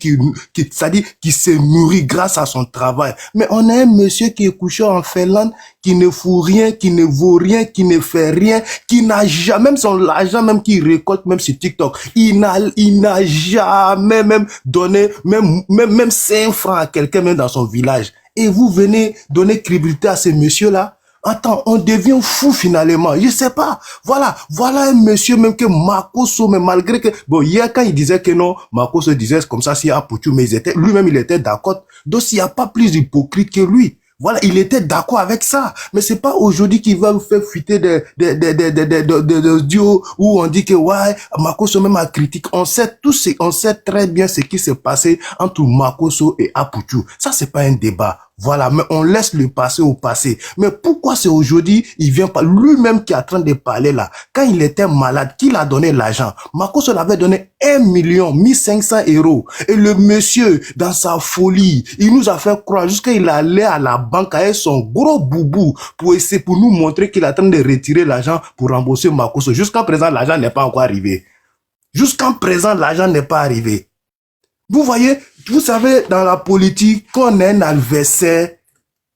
c'est-à-dire qui se nourrit grâce à son travail. Mais on a un monsieur qui est couché en Finlande, qui ne fout rien, qui ne vaut rien, qui ne fait rien, qui n'a jamais, même son l'argent même qu'il récolte même sur TikTok, il n'a jamais même donné même 5 francs à quelqu'un même dans son village. Et vous venez donner crédibilité à ce monsieur-là? Attends, on devient fou finalement. Je sais pas. Voilà un monsieur même que Makosso, mais malgré que, bon, hier quand il disait que non, Makosso disait comme ça, s'il y a Poutou, mais lui-même il était d'accord. Donc il n'y a pas plus hypocrite que lui. Voilà, il était d'accord avec ça. Mais c'est pas aujourd'hui qu'il va vous faire fuiter des duos où on dit que ouais, Makosso même a critique. On sait très bien ce qui s'est passé entre Makosso et Aputu. Ça, c'est pas un débat. Voilà, mais on laisse le passé au passé. Mais pourquoi c'est aujourd'hui, il vient pas, lui-même qui est en train de parler là, quand il était malade, qui l'a donné l'argent? Makosso l'avait donné 1 500 000 €. Et le monsieur, dans sa folie, il nous a fait croire jusqu'à il allait à la banque avec son gros boubou pour essayer, pour nous montrer qu'il est en train de retirer l'argent pour rembourser Makosso. Jusqu'à présent, l'argent n'est pas encore arrivé. Jusqu'à présent, l'argent n'est pas arrivé. Vous voyez, vous savez, dans la politique, quand on a un adversaire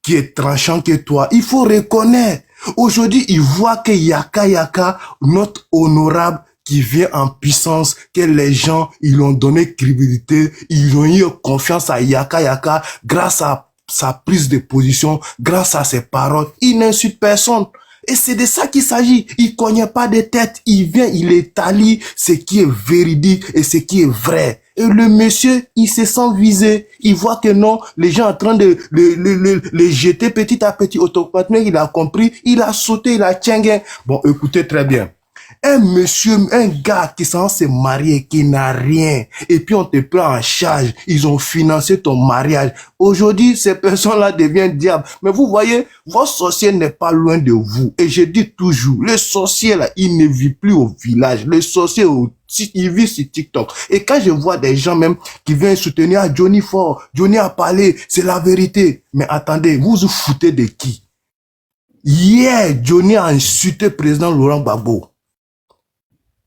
qui est tranchant que toi, il faut reconnaître. Aujourd'hui, il voit que Yaka, notre honorable, qui vient en puissance, que les gens, ils ont donné crédibilité, ils ont eu confiance à Yaka grâce à sa prise de position, grâce à ses paroles. Il n'insulte personne. Et c'est de ça qu'il s'agit. Il cogne pas de tête. Il vient, il établit ce qui est véridique et ce qui est vrai. Et le monsieur, il se sent visé. Il voit que non, les gens en train de le jeter petit à petit. Automatiquement, il a compris. Il a sauté, il a tchengué. Bon, écoutez très bien. Un monsieur, un gars qui s'en se marier, qui n'a rien, et puis on te prend en charge, ils ont financé ton mariage. Aujourd'hui, ces personnes-là deviennent diables. Mais vous voyez, votre sorcier n'est pas loin de vous. Et je dis toujours, le sorcier là, il ne vit plus au village. Le sorcier, il vit sur TikTok. Et quand je vois des gens même qui viennent soutenir Johnny fort, Johnny a parlé, c'est la vérité. Mais attendez, vous vous foutez de qui? Hier, Johnny a insulté le président Laurent Gbagbo.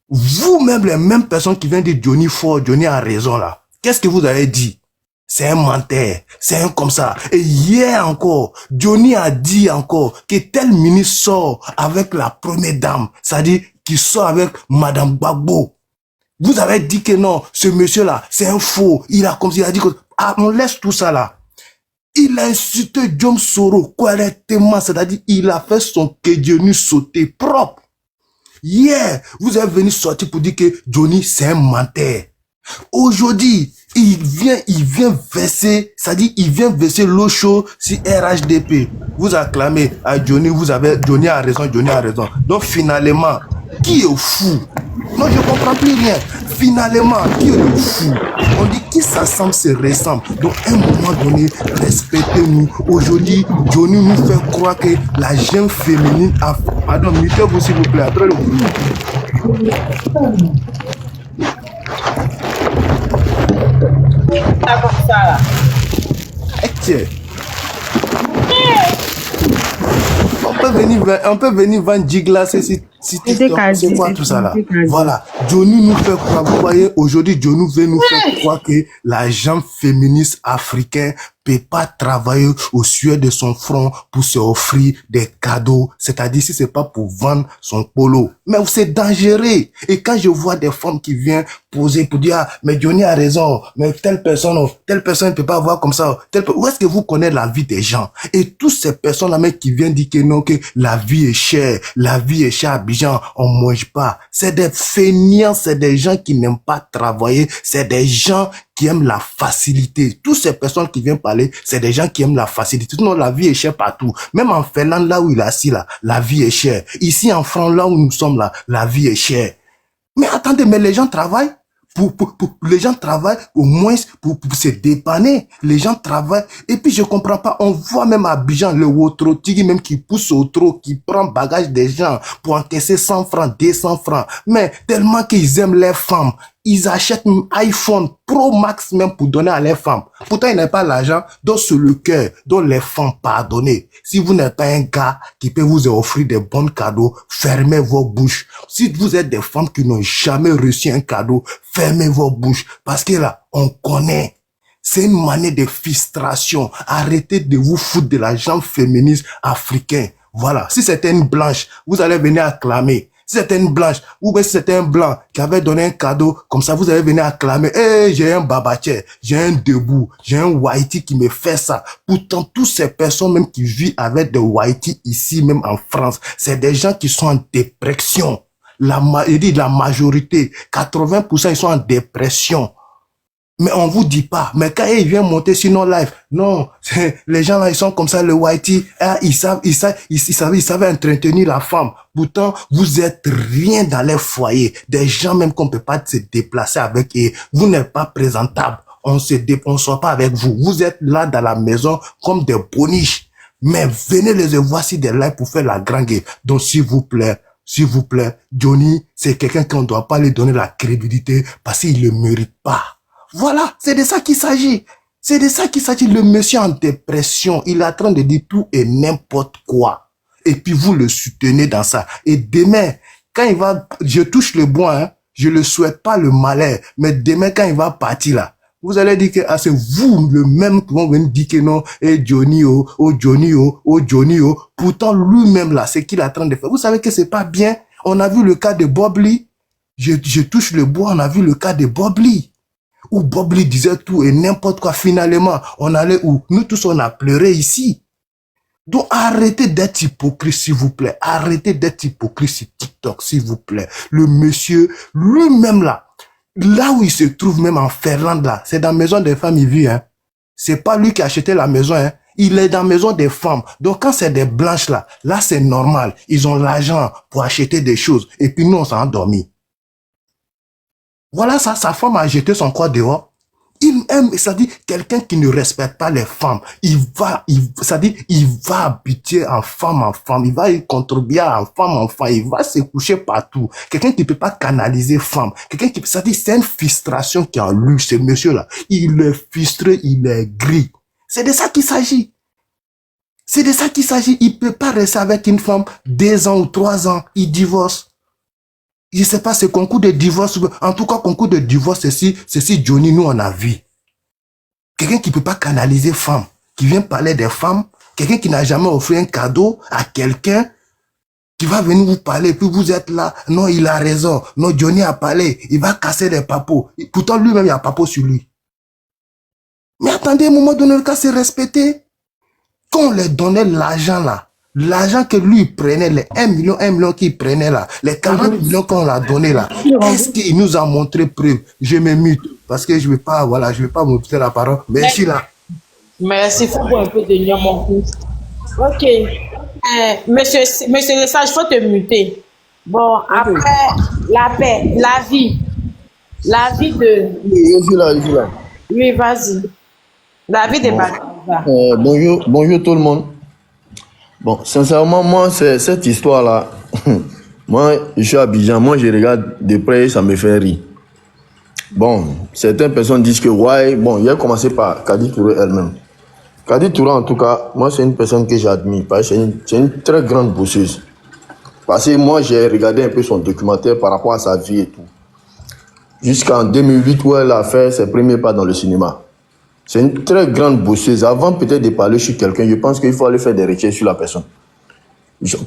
Vous-même, les mêmes personnes qui viennent dire Johnny fort, Johnny a raison là. Qu'est-ce que vous avez dit? C'est un menteur, c'est un comme ça. Et hier encore, Johnny a dit encore que tel ministre sort avec la première dame, c'est-à-dire qu'il sort avec Madame Gbagbo. Vous avez dit que non, ce monsieur-là, c'est un faux. Il a comme s'il a dit que, on laisse tout ça là. Il a insulté John Soro correctement, c'est-à-dire il a fait son Kédionu sauter propre. Hier, vous êtes venu sortir pour dire que Johnny, c'est un menteur. Aujourd'hui, il vient verser, c'est-à-dire, il vient verser l'eau chaude sur RHDP. Vous acclamez à Johnny, Johnny a raison, Johnny a raison. Donc, finalement, qui est fou? Non, je ne comprends plus rien. Finalement, qui est le fou? On dit qui s'assemble se ressemble. Donc, à un moment donné, respectez-nous. Aujourd'hui, Johnny nous fait croire que la jeune féminine a... Pardon, mettez-vous s'il vous plaît, après le bruit. Tiens. On peut venir vendre Jigla, c'est quoi tout ça là? Voilà, Johnny nous fait croire, vous voyez, aujourd'hui Johnny veut nous faire croire que la gente féministe africaine peut pas travailler au sueur de son front pour se offrir des cadeaux, c'est-à-dire si c'est pas pour vendre son polo. Mais c'est dangereux. Et quand je vois des femmes qui viennent poser pour dire, ah, mais Johnny a raison, mais telle personne ne peut pas avoir comme ça. Où est-ce que vous connaissez la vie des gens? Et toutes ces personnes-là, mais qui viennent dire que non, que la vie est chère à Abidjan, on mange pas. C'est des feignants, c'est des gens qui n'aiment pas travailler, c'est des gens qui aiment la facilité. Toutes ces personnes qui viennent parler, c'est des gens qui aiment la facilité. Non, la vie est chère partout. Même en Finlande, là où il est assis, là, la vie est chère. Ici, en France, là où nous sommes, là, la vie est chère. Mais attendez, mais les gens travaillent. Les gens travaillent au moins pour se dépanner. Les gens travaillent. Et puis, je comprends pas. On voit même à Abidjan, le Wotro Tigui même qui pousse au trot, qui prend bagage des gens pour encaisser 100 francs, 200 francs. Mais tellement qu'ils aiment les femmes, ils achètent un iPhone Pro Max même pour donner à les femmes. Pourtant, ils n'ont pas l'argent. Donc, c'est le cœur dont les femmes pardonnent. Si vous n'êtes pas un gars qui peut vous offrir des bons cadeaux, fermez vos bouches. Si vous êtes des femmes qui n'ont jamais reçu un cadeau, fermez vos bouches. Parce que là, on connaît. C'est une manière de frustration. Arrêtez de vous foutre de la jambe féministe africaine. Voilà. Si c'était une blanche, vous allez venir acclamer. Si c'était une blanche, ou bien si c'était un blanc qui avait donné un cadeau, comme ça vous allez venir acclamer, j'ai un babaché, j'ai un debout, j'ai un whitey qui me fait ça. Pourtant, toutes ces personnes même qui vivent avec des whitey ici, même en France, c'est des gens qui sont en dépression. La majorité, 80%, ils sont en dépression. Mais on vous dit pas. Mais quand ils viennent monter sur nos lives, non, les gens là, ils sont comme ça, le whitey, ils savent entretenir la femme. Pourtant, vous êtes rien dans les foyers. Des gens même qu'on peut pas se déplacer avec eux. Vous n'êtes pas présentable. On sort pas avec vous. Vous êtes là dans la maison comme des boniches. Mais venez les voir si des lives pour faire la grande guerre. Donc, s'il vous plaît, Johnny, c'est quelqu'un qu'on ne doit pas lui donner la crédibilité parce qu'il le mérite pas. Voilà, c'est de ça qu'il s'agit. C'est de ça qu'il s'agit. Le monsieur en dépression, il est en train de dire tout et n'importe quoi. Et puis vous le soutenez dans ça. Et demain, quand il va, je touche le bois, hein, je le souhaite pas le malheur, mais demain quand il va partir là, vous allez dire que c'est vous le même qui vont venir dire que non, Johnny, Johnny, Johnny, pourtant lui-même là, c'est qu'il est en train de faire. Vous savez que c'est pas bien. On a vu le cas de Bob Lee. Je touche le bois, on a vu le cas de Bob Lee. Où Bob Lee disait tout et n'importe quoi. Finalement, on allait où? Nous tous, on a pleuré ici. Donc, arrêtez d'être hypocrite, s'il vous plaît. Arrêtez d'être hypocrite sur TikTok, s'il vous plaît. Le monsieur, lui-même là où il se trouve même en Finlande là, c'est dans la maison des femmes, il vit, hein. C'est pas lui qui a acheté la maison, hein. Il est dans la maison des femmes. Donc, quand c'est des blanches là c'est normal. Ils ont l'argent pour acheter des choses. Et puis, nous, on s'est endormis. Voilà ça, sa femme a jeté son corps dehors. Il aime, c'est-à-dire quelqu'un qui ne respecte pas les femmes. Il va habiter en femme, il va y contribuer en femme, il va se coucher partout. Quelqu'un qui ne peut pas canaliser femme. Quelqu'un qui, c'est-à-dire c'est une frustration qui est en lui, ce monsieur-là. Il est frustré, il est gris. C'est de ça qu'il s'agit. C'est de ça qu'il s'agit. Il peut pas rester avec une femme 2 ans ou 3 ans. Il divorce. Je sais pas, c'est concours de divorce. En tout cas, concours de divorce, c'est si Johnny, nous, on a vu. Quelqu'un qui peut pas canaliser femme, qui vient parler des femmes, quelqu'un qui n'a jamais offert un cadeau à quelqu'un, qui va venir vous parler, et puis vous êtes là, non, il a raison, non, Johnny a parlé, il va casser des papos. Pourtant, lui-même, il y a un papo sur lui. Mais attendez, à un moment donné, le cas, c'est respecté. Quand on leur donnait l'argent, là, L'argent que lui prenait, les 1 million qu'il prenait là, les 40 millions qu'on l'a donné là, est-ce qu'il nous a montré preuve? Je me mute parce que je ne vais pas, voilà, je vais pas me pousser la parole, mais je suis là. Merci, il faut boire un peu de lien, mon fils. Ok. Monsieur le sage, il faut te muter. Bon, après, la paix, la vie de... Oui, je suis là. Oui, vas-y. La vie de Bon. Bonjour tout le monde. Bon, sincèrement, moi, c'est cette histoire-là. Moi, je suis à Abidjan. Moi, je regarde de près et ça me fait rire. Bon, certaines personnes disent que, ouais, bon, il a commencé par Kadi Touré elle-même. Kadi Touré, en tout cas, moi, c'est une personne que j'admire. Parce que c'est une très grande bosseuse. Parce que moi, j'ai regardé un peu son documentaire par rapport à sa vie et tout. Jusqu'en 2008, où elle a fait ses premiers pas dans le cinéma. C'est une très grande bosseuse. Avant peut-être de parler sur quelqu'un, je pense qu'il faut aller faire des recherches sur la personne.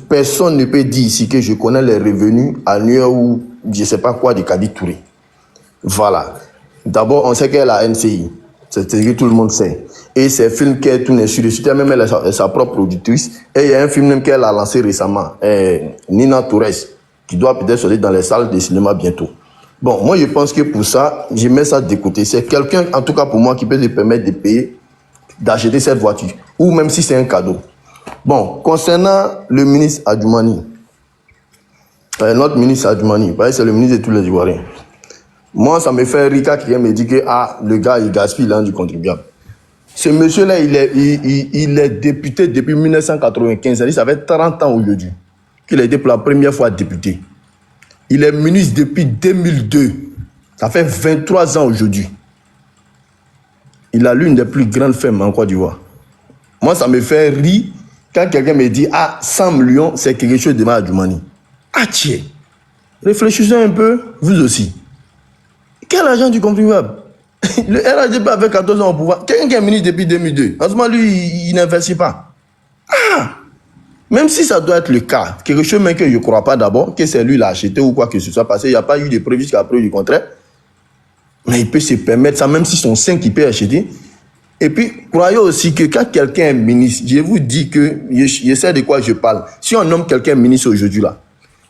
Personne ne peut dire ici que je connais les revenus annuels ou je ne sais pas quoi de Kadi Touré. Voilà. D'abord, on sait qu'elle a NCI. C'est ce que tout le monde sait. Et ses films qu'elle tourne sur le site, même elle est sa propre productrice. Et il y a un film même qu'elle a lancé récemment, Nina Torres, qui doit peut-être sortir dans les salles de cinéma bientôt. Bon, moi je pense que pour ça, je mets ça de côté. C'est quelqu'un, en tout cas pour moi, qui peut se permettre de payer, d'acheter cette voiture. Ou même si c'est un cadeau. Bon, concernant le ministre Adjoumani, notre ministre Adjoumani, c'est le ministre de tous les Ivoiriens. Moi, ça me fait rire quand quelqu'un me dit que le gars, il gaspille l'argent du contribuable. Ce monsieur-là, il est député depuis 1995. C'est-à-dire, ça fait 30 ans aujourd'hui qu'il a été pour la première fois député. Il est ministre depuis 2002. Ça fait 23 ans aujourd'hui. Il a l'une des plus grandes fermes en Côte d'Ivoire. Moi, ça me fait rire quand quelqu'un me dit 100 millions, c'est quelque chose de mal à Adjoumani. Tiens, réfléchissez un peu, vous aussi. Quel argent du contribuable? Le RHDP avait 14 ans au pouvoir. Quelqu'un qui est ministre depuis 2002. En ce moment, lui, il n'investit pas. Même si ça doit être le cas, quelque chose même que je ne crois pas d'abord, que c'est lui qui l'a acheté ou quoi que ce soit, parce qu'il n'y a pas eu de preuves jusqu'à preuve du contraire. Mais il peut se permettre ça, même si son 5 il peut acheter. Et puis, croyez aussi que quand quelqu'un est ministre, je vous dis que, je sais de quoi je parle. Si on nomme quelqu'un ministre aujourd'hui là,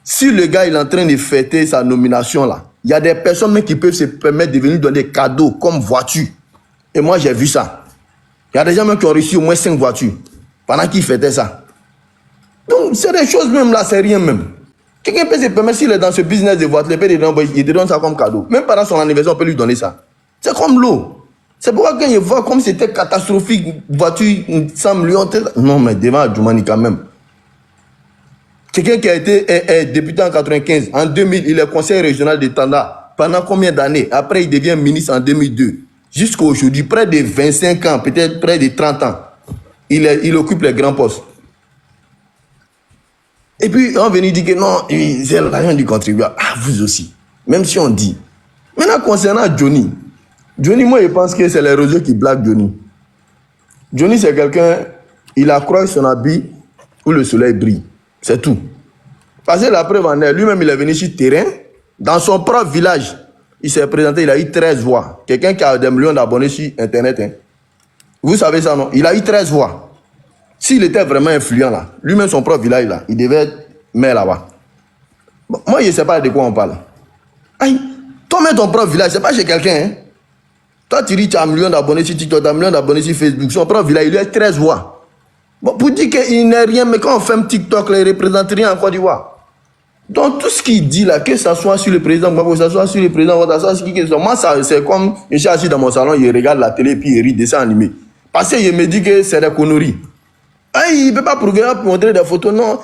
si le gars il est en train de fêter sa nomination là, il y a des personnes même qui peuvent se permettre de venir donner des cadeaux comme voiture. Et moi j'ai vu ça. Il y a des gens même qui ont reçu au moins 5 voitures pendant qu'ils fêtaient ça. Donc c'est des choses même là, c'est rien même. Quelqu'un peut se permettre, s'il est dans ce business de voiture, il te donne ça comme cadeau. Même pendant son anniversaire, on peut lui donner ça. C'est comme l'eau. C'est pourquoi quand il voit comme c'était catastrophique, voiture 100 millions, non mais devant Adjoumani quand même. Quelqu'un qui a été député en 95, en 2000, il est conseiller régional de Tanda. Pendant combien d'années? Après, il devient ministre en 2002. Jusqu'à aujourd'hui, près de 25 ans, peut-être près de 30 ans, il occupe les grands postes. Et puis, on vient dire que non, c'est l'argent du contribuable. Vous aussi. Même si on dit. Maintenant, concernant Johnny, moi, je pense que c'est les réseaux qui blaguent Johnny. Johnny, c'est quelqu'un, il accroche son habit où le soleil brille. C'est tout. Parce que la preuve en est, lui-même, il est venu sur le terrain, dans son propre village. Il s'est présenté, il a eu 13 voix. Quelqu'un qui a des millions d'abonnés sur Internet. Hein. Vous savez ça, non? Il a eu 13 voix. S'il était vraiment influent là, lui-même son propre village là, il devait être maire là-bas. Bon, moi, je ne sais pas de quoi on parle. Toi-même ton propre village, c'est pas chez quelqu'un. Hein? Toi, tu dis tu as 1 million d'abonnés sur TikTok, tu as 1 million d'abonnés sur Facebook. Son propre village, il a 13 voix. Bon, pour dire qu'il n'est rien, mais quand on fait TikTok, là, il ne représente rien en Côte d'Ivoire. Donc, tout ce qu'il dit là, que ce soit sur le président, que ce soit sur le président, que ce soit sur qui que ce soit, moi, c'est comme je suis assis dans mon salon, je regarde la télé et puis il rit, dessin animé. Parce que je me dis que c'est des conneries. Il ne peut pas prouver, montrer des photos, non,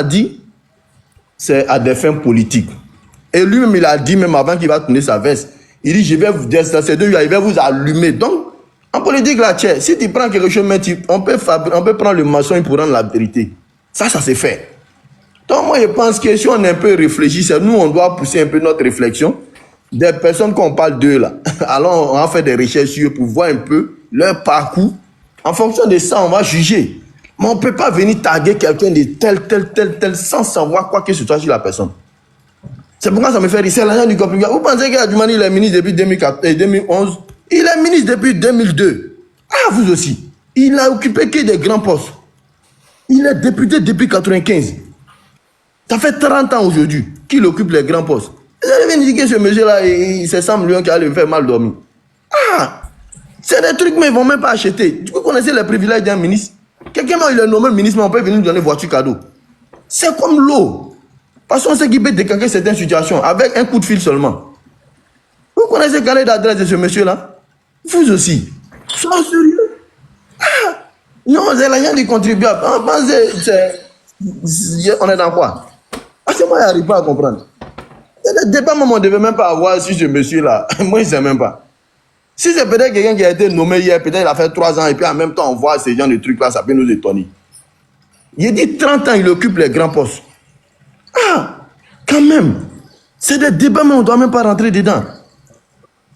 dit. C'est à des fins politiques. Et lui-même, il a dit, même avant qu'il va tourner sa veste, il dit, je vais vous dire, ces 2 jours, il va vous allumer. Donc, en politique, là, si tu prends quelque chose, on peut prendre le maçon pour rendre la vérité. Ça se fait. Donc, moi, je pense que si on est un peu réfléchi, c'est nous, on doit pousser un peu notre réflexion. Des personnes qu'on parle d'eux, là. Alors, on va faire des recherches sur eux pour voir un peu leur parcours. En fonction de ça, on va juger. Mais on ne peut pas venir taguer quelqu'un de tel, sans savoir quoi que ce soit sur la personne. C'est pourquoi ça me fait rire. C'est l'argent du contribuable. Vous pensez qu'Adjoumani, il est ministre depuis 2011? Il est ministre depuis 2002. Vous aussi. Il a occupé que des grands postes. Il est député depuis 95. Ça fait 30 ans aujourd'hui qu'il occupe les grands postes. Vous allez venir dire que ce monsieur-là, c'est 100 millions qui allait me faire mal dormir. Ah, c'est des trucs, mais ils ne vont même pas acheter. Vous connaissez les privilèges d'un ministre? Quelqu'un, il est nommé ministre, mais on peut venir lui donner une voiture cadeau. C'est comme l'eau. Parce qu'on sait qu'il peut décanquer certaines situations avec un coup de fil seulement. Vous connaissez quelle est l'adresse de ce monsieur-là? Vous aussi. Sois sérieux. Ah, non, c'est l'argent du contribuable. On est dans quoi? Parce que moi, je n'arrive pas à comprendre. Le débat, moi, on ne devait même pas avoir sur ce monsieur-là. Moi, je ne sais même pas. Si c'est peut-être quelqu'un qui a été nommé hier, peut-être il a fait 3 ans, et puis en même temps, on voit ces gens de trucs-là, ça peut nous étonner. Il dit 30 ans, il occupe les grands postes. Ah, quand même. C'est des débats, mais on ne doit même pas rentrer dedans.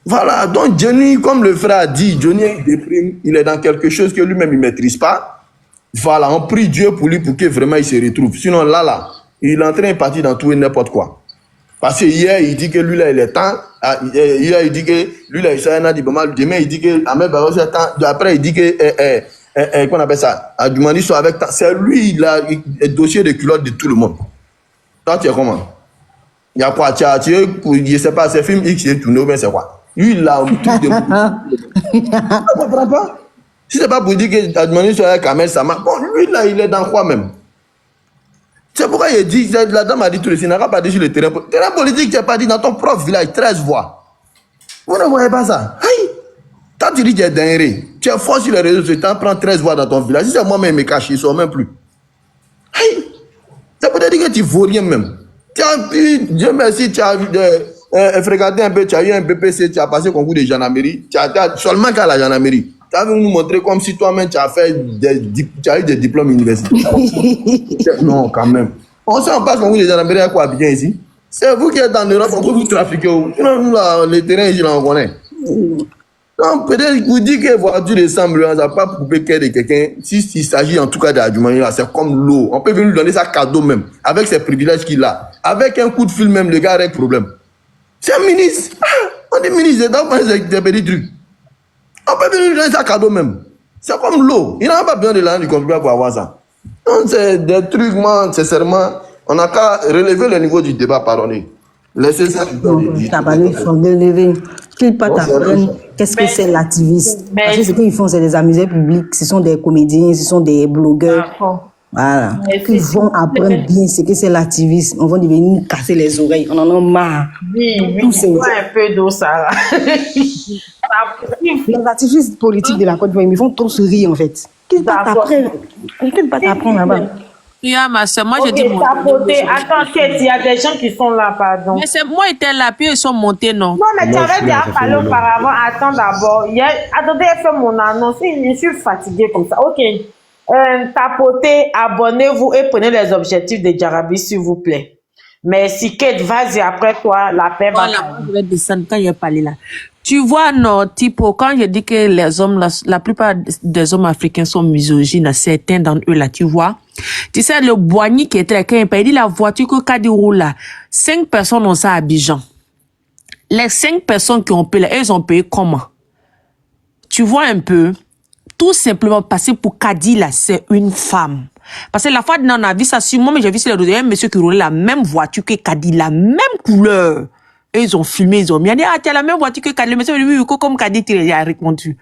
Voilà, donc Johnny, comme le frère a dit, Johnny déprime, il est dans quelque chose que lui-même il ne maîtrise pas. Voilà, on prie Dieu pour lui pour que vraiment il se retrouve. Sinon, là, il est en train de partir dans tout et n'importe quoi. Parce que hier, il dit que lui, là, il est temps. Hier, il dit que lui, là, il s'est dit, demain, il dit que après, il dit que, qu'on appelle ça, Adjumani soit avec. C'est lui, il a le dossier de culotte de tout le monde. Toi, tu es comment? Il y a quoi? Je ne sais pas, c'est film X qui est tourné, mais c'est quoi? Lui, il a un truc de. Tu ne comprends pas? Si ce n'est pas pour dire que Adjumani soit avec Kamel, ça marche. Bon, lui, là, il est dans quoi même? C'est pourquoi il dit, la dame a dit tout le Sénat, n'a pas dit sur le terrain. Terrain politique, tu n'as pas dit dans ton propre village, 13 voix. Vous ne voyez pas ça? Aïe! Quand tu dis que tu es dingue, tu es fort sur les réseaux sociaux, tu prends 13 voix dans ton village. Si c'est moi-même me cache, ils ne sont même plus. Aïe! C'est pour te dire que tu ne vaux rien même. Tu as pu, Dieu merci, tu as fréquenté un peu, tu as eu un BPC, tu as passé concours de gendarmerie, tu as seulement qu'à la gendarmerie. Tu as vu nous montrer comme si toi-même tu as eu des diplômes universitaires. Non, quand même. On sait, on passe concours de gendarmerie à quoi bien ici? C'est vous qui êtes dans l'Europe, on peut vous trafiquer. Sinon, nous, là, les terrains, ici, là, on connaît. Donc, peut-être vous dites que voiture de 100 millions, ça n'a pas prouvé qu'il y ait quelqu'un. S'il s'agit en tout cas d'Adjumani, c'est comme l'eau. On peut venir lui donner ça cadeau même, avec ses privilèges qu'il a. Avec un coup de fil même, le gars règle problème. C'est un ministre. On dit ministre, c'est donc c'est des petits trucs. On peut venir lui donner ça cadeau même. C'est comme l'eau. Il n'a pas besoin de l'argent du contribuable pour avoir ça. Donc, c'est des trucs, moi, sincèrement, on n'a qu'à relever le niveau du débat, pardonnez. Laissez ça. Il faut relever. Qu'ils partent apprendre qu'est-ce que c'est l'activiste. Parce que ce qu'ils font, c'est des amuseurs publics. Ce sont des comédiens, ce sont des blogueurs. Voilà. Ils vont apprendre bien ce que c'est l'activisme. On va devenir nous casser les oreilles. On en a marre. Oui, un peu d'eau, ça. Les activistes politiques de la Côte d'Ivoire, ils font trop se rire en fait. Qu'ils partent apprendre là-bas. Yeah, ma soeur, moi je dis mon Attends, il y a des gens qui sont là, pardon. Mais c'est moi était là, puis ils sont montés, non? Non, mais tu avais déjà parlé auparavant. Attends d'abord. Attendez, fais mon annonce. Je suis fatiguée comme ça. Ok. Tapotez, abonnez-vous et prenez les objectifs de Jarabi, s'il vous plaît. Merci, Kate. Vas-y, après toi, la paix va. Voilà, je vais descendre quand il a parlé là. Tu vois, non, Tipo, quand je dis que les hommes, la plupart des hommes africains sont misogynes, certains d'entre eux là, tu vois. Tu sais, le Boigny qui était là, quand il dit la voiture que Kadi roule là, 5 personnes ont ça à Abidjan. Les 5 personnes qui ont payé là, elles ont payé comment? Tu vois un peu? Tout simplement parce que pour Kadi là, c'est une femme. Parce que la fois, on a vu ça sur moi, mais j'ai vu sur les réseaux, il y a un monsieur qui roulait la même voiture que Kadi, la même couleur. Et ils ont filmé, ils ont mis, ah, tu as la même voiture que Kadi. Le monsieur, oui, comme Kadi, il a répondu.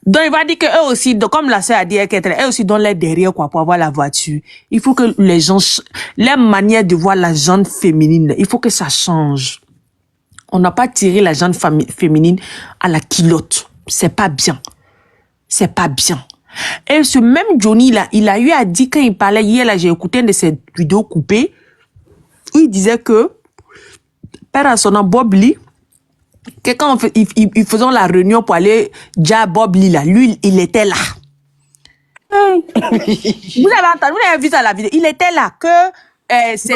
Donc, il va dire que eux aussi, comme la sœur a dit, eux aussi donnent l'air derrière, quoi, pour avoir la voiture. Il faut que les gens, leur manière de voir la gente féminine, il faut que ça change. On n'a pas tiré la gente féminine à la culotte. C'est pas bien. C'est pas bien. Et ce même Johnny, là, il a eu à dire, quand il parlait hier, là, j'ai écouté une de ses vidéos coupées, où il disait que, père à son nom, Bob Lee, que quand ils faisaient la réunion pour aller dire Bob Lee, là, lui, il était là. Vous avez entendu, vous avez vu ça à la vidéo, il était là, que c'est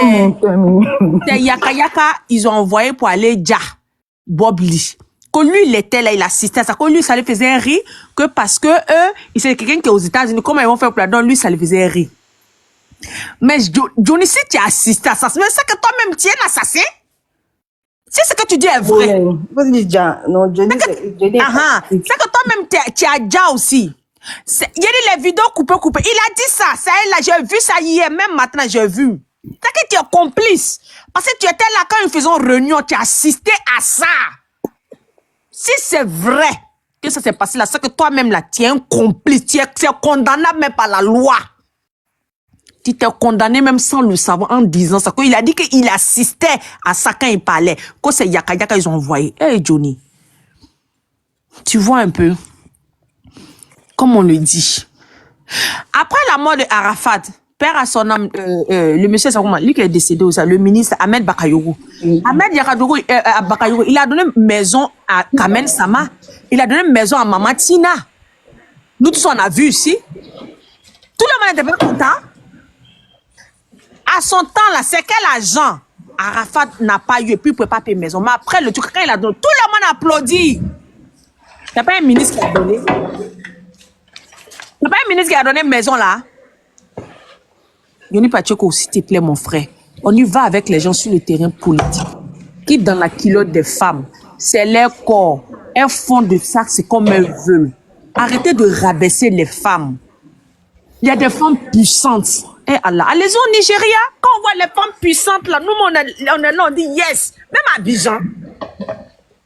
Yaka Yaka, ils ont envoyé pour aller dire Bob Lee. Que lui, il était là, il assistait à ça. Que lui, ça lui faisait rire, que parce que eux, c'est quelqu'un qui est aux États-Unis, comment ils vont faire pour la donner, lui, ça lui faisait rire. Mais Johnny, si tu assistes à ça, c'est que toi-même, tu es un assassin. Si ce que tu dis est vrai. Non, Johnny, c'est que toi-même, tu as déjà aussi. Il y a les vidéos coupées. Il a dit ça. Ça est là, j'ai vu ça hier, même maintenant, j'ai vu. T'inquiète, tu es complice. Parce que tu étais là quand ils faisaient réunion, tu as assisté à ça. Si c'est vrai que ça s'est passé là, c'est que toi-même là, tu es un complice. Tu es condamnable même par la loi. Tu t'es condamné même sans le savoir en disant ça. Il a dit qu'il assistait à ça quand il parlait. Quand c'est Yaka Yaka, ils ont envoyé. Hey Johnny, tu vois un peu, comme on le dit. Après la mort de Arafat, père à son âme, le monsieur, lui qui est décédé aussi, le ministre Ahmed Bakayoko. Ahmed Bakayoko, il a donné maison à Kamen Sama. Il a donné maison à Mama Tina. Nous tous, on a vu ici. Tout le monde n'était pas content. À son temps, là, c'est quel agent Arafat n'a pas eu et puis il ne pouvait pas payer maison. Mais après, le truc, quand il a donné, tout le monde applaudit. Il n'y a pas un ministre qui a donné. Il n'y a pas un ministre qui a donné maison là. Yoni Pacheko, s'il te plaît, mon frère. On y va avec les gens sur le terrain politique. Qui dans la culotte des femmes, c'est leur corps. Elles font de ça, c'est comme elles veulent. Arrêtez de rabaisser les femmes. Il y a des femmes puissantes. Eh Allah, allez-y au Nigeria, quand on voit les femmes puissantes là, nous on est là, on dit yes. Même à Abidjan,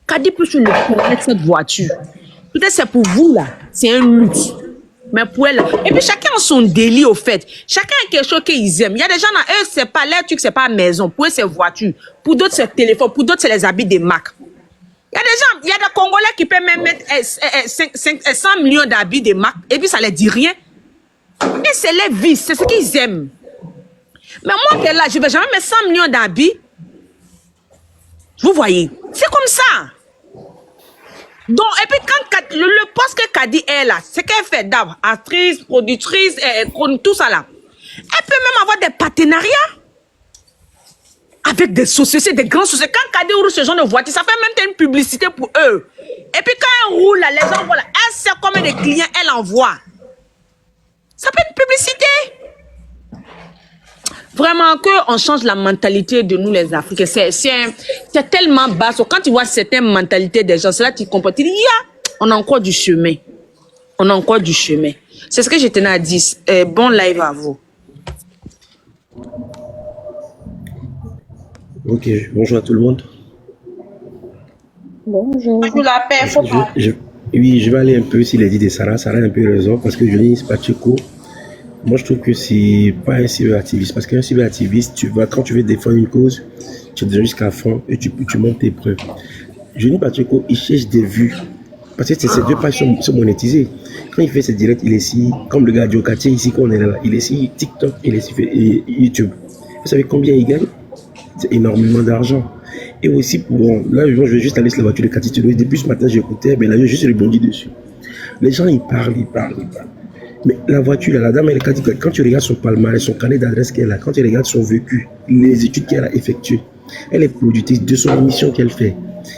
Kadi peut sur le pont avec cette voiture. Peut-être c'est pour vous là, c'est un luxe. Mais pour elle, et puis chacun a son délit au fait. Chacun a quelque chose qu'ils aiment. Il y a des gens là, eux c'est pas leur truc, c'est pas maison. Pour eux c'est voiture. Pour d'autres c'est téléphone. Pour d'autres c'est les habits des marques. Il y a des gens, il y a des Congolais qui peuvent même mettre 100 millions d'habits des marques et puis ça les dit rien. Et c'est les vices, c'est ce qu'ils aiment. Mais moi qui est là, je ne vais jamais mettre 100 millions d'habits. Vous voyez, c'est comme ça. Donc, et puis quand le poste que Kadi est là, c'est qu'elle fait d'abord, actrice, productrice, tout ça là. Elle peut même avoir des partenariats avec des sociétés, des grandes sociétés. Quand Kadi roule ce genre de voiture, ça fait même une publicité pour eux. Et puis quand elle roule là, les gens voient là, elle sait combien de clients elle envoie. Ça peut être une publicité. Vraiment qu'on change la mentalité de nous les Africains. C'est tellement bas. Quand tu vois certaines mentalités des gens, c'est là que tu comprends. Tu dis, on a encore du chemin. On a encore du chemin. C'est ce que je tenais à dire. Bon live à vous. Ok, bonjour à tout le monde. Bonjour. Bonjour la paix, faut pas. Oui, je vais aller un peu sur les dits de Sarah. Sarah a un peu raison parce que Johnny Pacheko, moi je trouve que c'est pas un cyberactiviste. Parce qu'un cyberactiviste, quand tu veux défendre une cause, tu es déjà jusqu'à la fin et tu montes tes preuves. Johnny Pacheko, il cherche des vues. Parce que ces deux pages sont monétisées. Quand il fait ses directs, il est ici, comme le gars Diokati ici, qu'on est là, il est ici TikTok, il est ici YouTube. Vous savez combien il gagne? C'est énormément d'argent. Et aussi, là, je vais juste aller sur la voiture de Cathy Tudor. Depuis ce matin, j'écoutais, mais là, j'ai juste rebondi dessus. Les gens, ils parlent. Mais la voiture, la dame, quand tu regardes son palmarès, son carnet d'adresse qu'elle a, quand tu regardes son vécu, les études qu'elle a effectuées, elle est productrice de son émission qu'elle fait.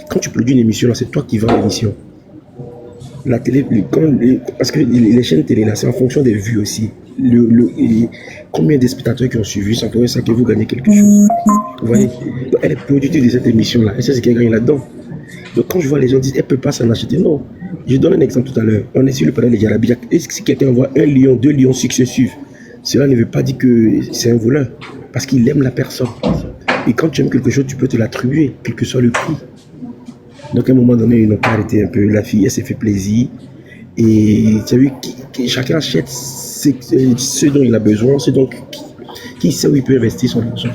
Quand tu produis une émission, c'est toi qui vends l'émission. La télé, parce que les chaînes télé, là, c'est en fonction des vues aussi. Combien de spectateurs qui ont suivi, c'est pour ça que vous gagnez quelque chose. Vous voyez, donc, elle est productrice de cette émission-là. Et c'est ce qu'elle gagne là-dedans. Donc quand je vois les gens dire, elle ne peut pas s'en acheter. Non. Je donne un exemple tout à l'heure. On est sur le panel de Jarabi. Est-ce que si quelqu'un voit 1 lion, 2 lions successifs, cela ne veut pas dire que c'est un voleur. Parce qu'il aime la personne. Et quand tu aimes quelque chose, tu peux te l'attribuer, quel que soit le prix. Donc à un moment donné, ils n'ont pas arrêté un peu. La fille, elle s'est fait plaisir. Et tu as vu, chacun achète ce dont il a besoin, qui sait où il peut investir son argent.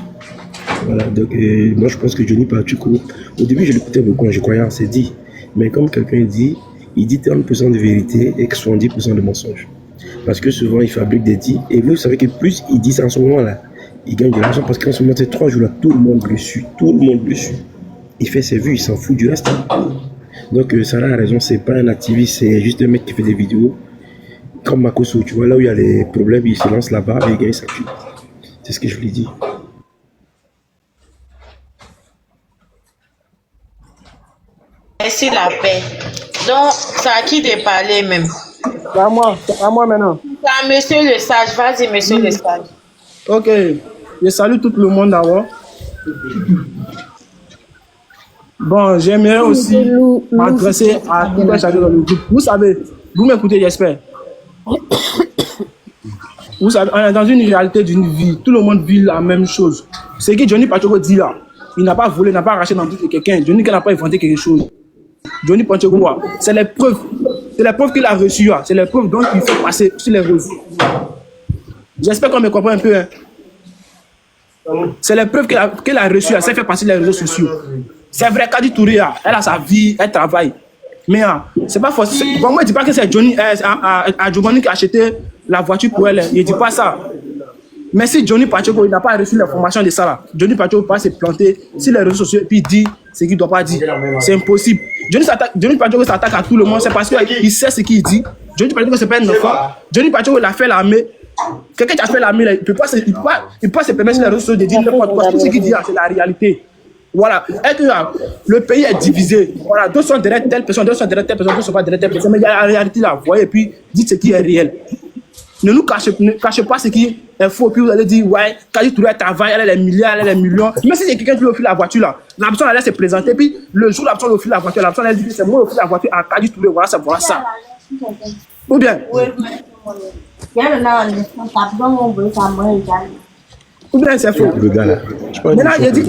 Voilà, donc moi je pense que Johnny Pacheko, au début je l'écoutais beaucoup, je croyais en ses dit, mais comme quelqu'un dit, il dit 30% de vérité et 70% de mensonge. Parce que souvent il fabrique des dits, et vous savez que plus il dit ça en ce moment-là, il gagne de l'argent parce qu'en ce moment, ces 3 jours-là, tout le monde le suit. Il fait ses vues, il s'en fout du reste. Donc Sarah a raison, c'est pas un activiste, c'est juste un mec qui fait des vidéos. Comme Makoso, tu vois, là où il y a les problèmes, il se lance là-bas et il gagne sa vie. C'est ce que je lui dis. Merci la paix. Donc, c'est à qui de parler même? C'est à moi maintenant. C'est à monsieur le sage. Vas-y, monsieur le sage. Ok. Je salue tout le monde d'abord. Bon, j'aimerais aussi m'adresser à tout un chacun dans le groupe. Vous savez, vous m'écoutez, j'espère. Vous savez, on est dans une réalité d'une vie. Tout le monde vit la même chose. Ce que Johnny Pacheco dit là, il n'a pas volé, il n'a pas arraché dans le de quelqu'un. Johnny n'a pas inventé quelque chose. Johnny Pacheco, c'est les preuves. C'est les preuves qu'il a reçues. C'est les preuves dont il faut passer sur les réseaux. J'espère qu'on me comprend un peu. Hein. C'est les preuves qu'elle a reçues. Ça fait passer les réseaux sociaux. C'est vrai qu'Adi Touré, elle a sa vie, elle travaille. Mais c'est pas forcément. Bon, moi, je ne dis pas que c'est Johnny qui a acheté la voiture pour elle. Il ne dit pas ça. Mais si Johnny Pacheco n'a pas reçu l'information de ça, là, Johnny Pacheco ne peut pas se planter sur les réseaux sociaux et puis dire ce qu'il ne doit pas dire. C'est impossible. Johnny Pacheco s'attaque à tout le monde. C'est parce qu'il sait ce qu'il dit. Johnny Pacheco, c'est pas un enfant. Johnny Pacheco, il a fait l'armée. Quelqu'un qui a fait l'armée, il ne peut pas se permettre sur les réseaux sociaux de dire n'importe quoi. Tout ce qu'il dit, c'est la réalité. Voilà. Et que le pays est divisé. Voilà. D'autres sont derrière telle personne, d'autres sont derrière telle personne, d'autres ne sont pas derrière telle personne. Mais il y a la réalité là. Vous voyez, et puis dites ce qui est réel. Ne cachez pas ce qui est faux. Puis vous allez dire, ouais, Kadi Touré travaille, elle a les milliards, elle a les millions. Mais si il y a quelqu'un qui lui offre la voiture là, la personne allait se présenter. Puis le jour où la personne lui offre la voiture, la personne elle dit, c'est moi qui offre la voiture à Kadi Touré. Voilà ça. Ou bien. Ou bien c'est faux. Le gars là. Maintenant, il dit,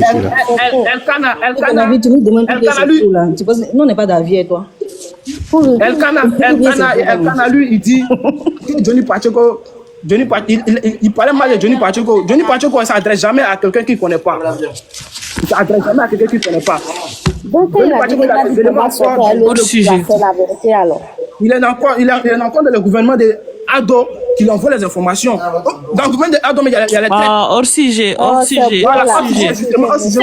Nous, on n'est pas d'avis, toi. Elkana, lui, il dit que Johnny Pacheco, il parlait mal de Johnny Pacheco. Johnny Pacheco ne s'adresse jamais à quelqu'un qu'il ne connaît pas. Il ne s'adresse jamais à quelqu'un qu'il ne connaît pas. Donc, il a des éléments forts hors sujet. La vérité alors. Il est encore dans le gouvernement de Ado qui envoie les informations. Dans le gouvernement de Ado, mais il y a les têtes. Hors sujet, hors sujet. Voilà, hors sujet. Justement, hors sujet.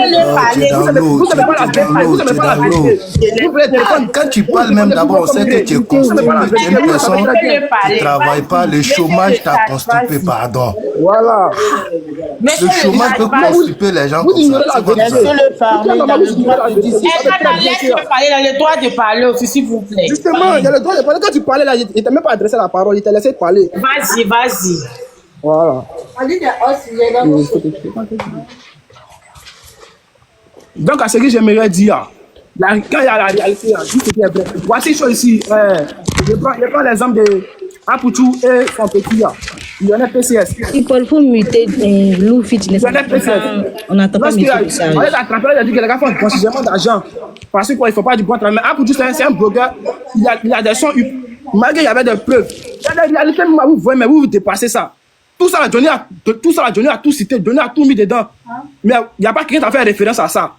Vous savez pas la vérité. Vous savez pas la vérité. Quand tu parles même d'abord, on sait que tu es constipé. Tu es une personne qui ne travaille pas. Le chômage t'a constipé, pardon. Voilà. Le chômage peut constiper les gens comme ça. Laissez-le parler dans le droit de discuter. Laissez-le parler dans le droit de parler aussi, s'il vous plaît. Justement, il y a le droit de parler. Quand tu parlais là, il ne t'a même pas adressé la parole, il t'a laissé parler. Vas-y. Voilà. Donc, à ce que j'aimerais dire, quand il y a la réalité, juste ce qui est vrai. Voici une chose ici. Je prends l'exemple de Apouchou et son petit là. Il y en a PCS. Il faut muter Lou Fitness. Il y en a PCS. On n'attend pas il a dit que les gars font un blanchiment d'argent. Parce qu'il ne faut pas du bon travail. Mais Apouchou, c'est un blogueur. Il a des sons. Malgré qu'il y avait des preuves. Il y a des réalités, vous voyez, mais vous dépassez ça. Tout ça, Johnny a tout cité, Johnny a tout mis dedans. Mais il n'y a pas quelqu'un qui a fait référence à ça.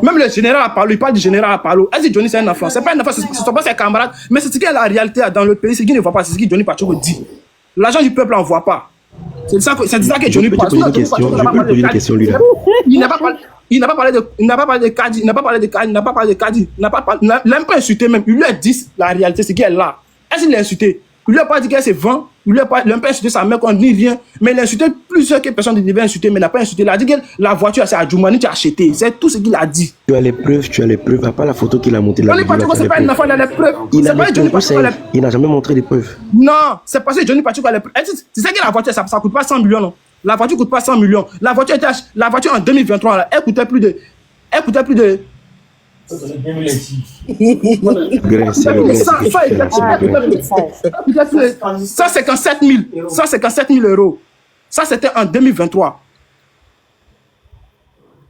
Même le général a parlé, il parle du général à parler. Est-ce que Johnny c'est un enfant? C'est pas un enfant, ce ne sont pas ses camarades, mais c'est ce qui est la réalité dans le pays, c'est ce qu'il ne voit pas, c'est ce que Johnny Pacheco dit. L'argent du peuple, on ne voit pas. C'est ça que Johnny Pacheco. Je peux poser une question, lui là. Il n'a pas parlé de Kadi, il n'a pas parlé de Kadi, il n'a même pas insulté même. Il lui a dit la réalité, c'est qu'elle est là. Est-ce qu'il l'a insulté? Il lui a pas dit qu'elle se vend. Il lui a pas insulté sa mère quand on dit rien. Mais il a insulté plusieurs personnes qui devaient insulter, mais il n'a pas insulté. Il a dit que la voiture, c'est à Djoumani qui a acheté. C'est tout ce qu'il a dit. Tu as les preuves, à part la photo qu'il a montée là. Johnny Pacheco, c'est pas une enfant, il a les preuves. Il n'a jamais montré les preuves. Non, c'est parce que Johnny Pacheco a les preuves. Tu sais que la voiture, ça ne coûte pas 100 millions, non? La voiture ne coûte pas 100 millions. La voiture en 2023, là, elle coûtait plus de. Ça, c'est 157 000 euros. Ça, c'était en 2023.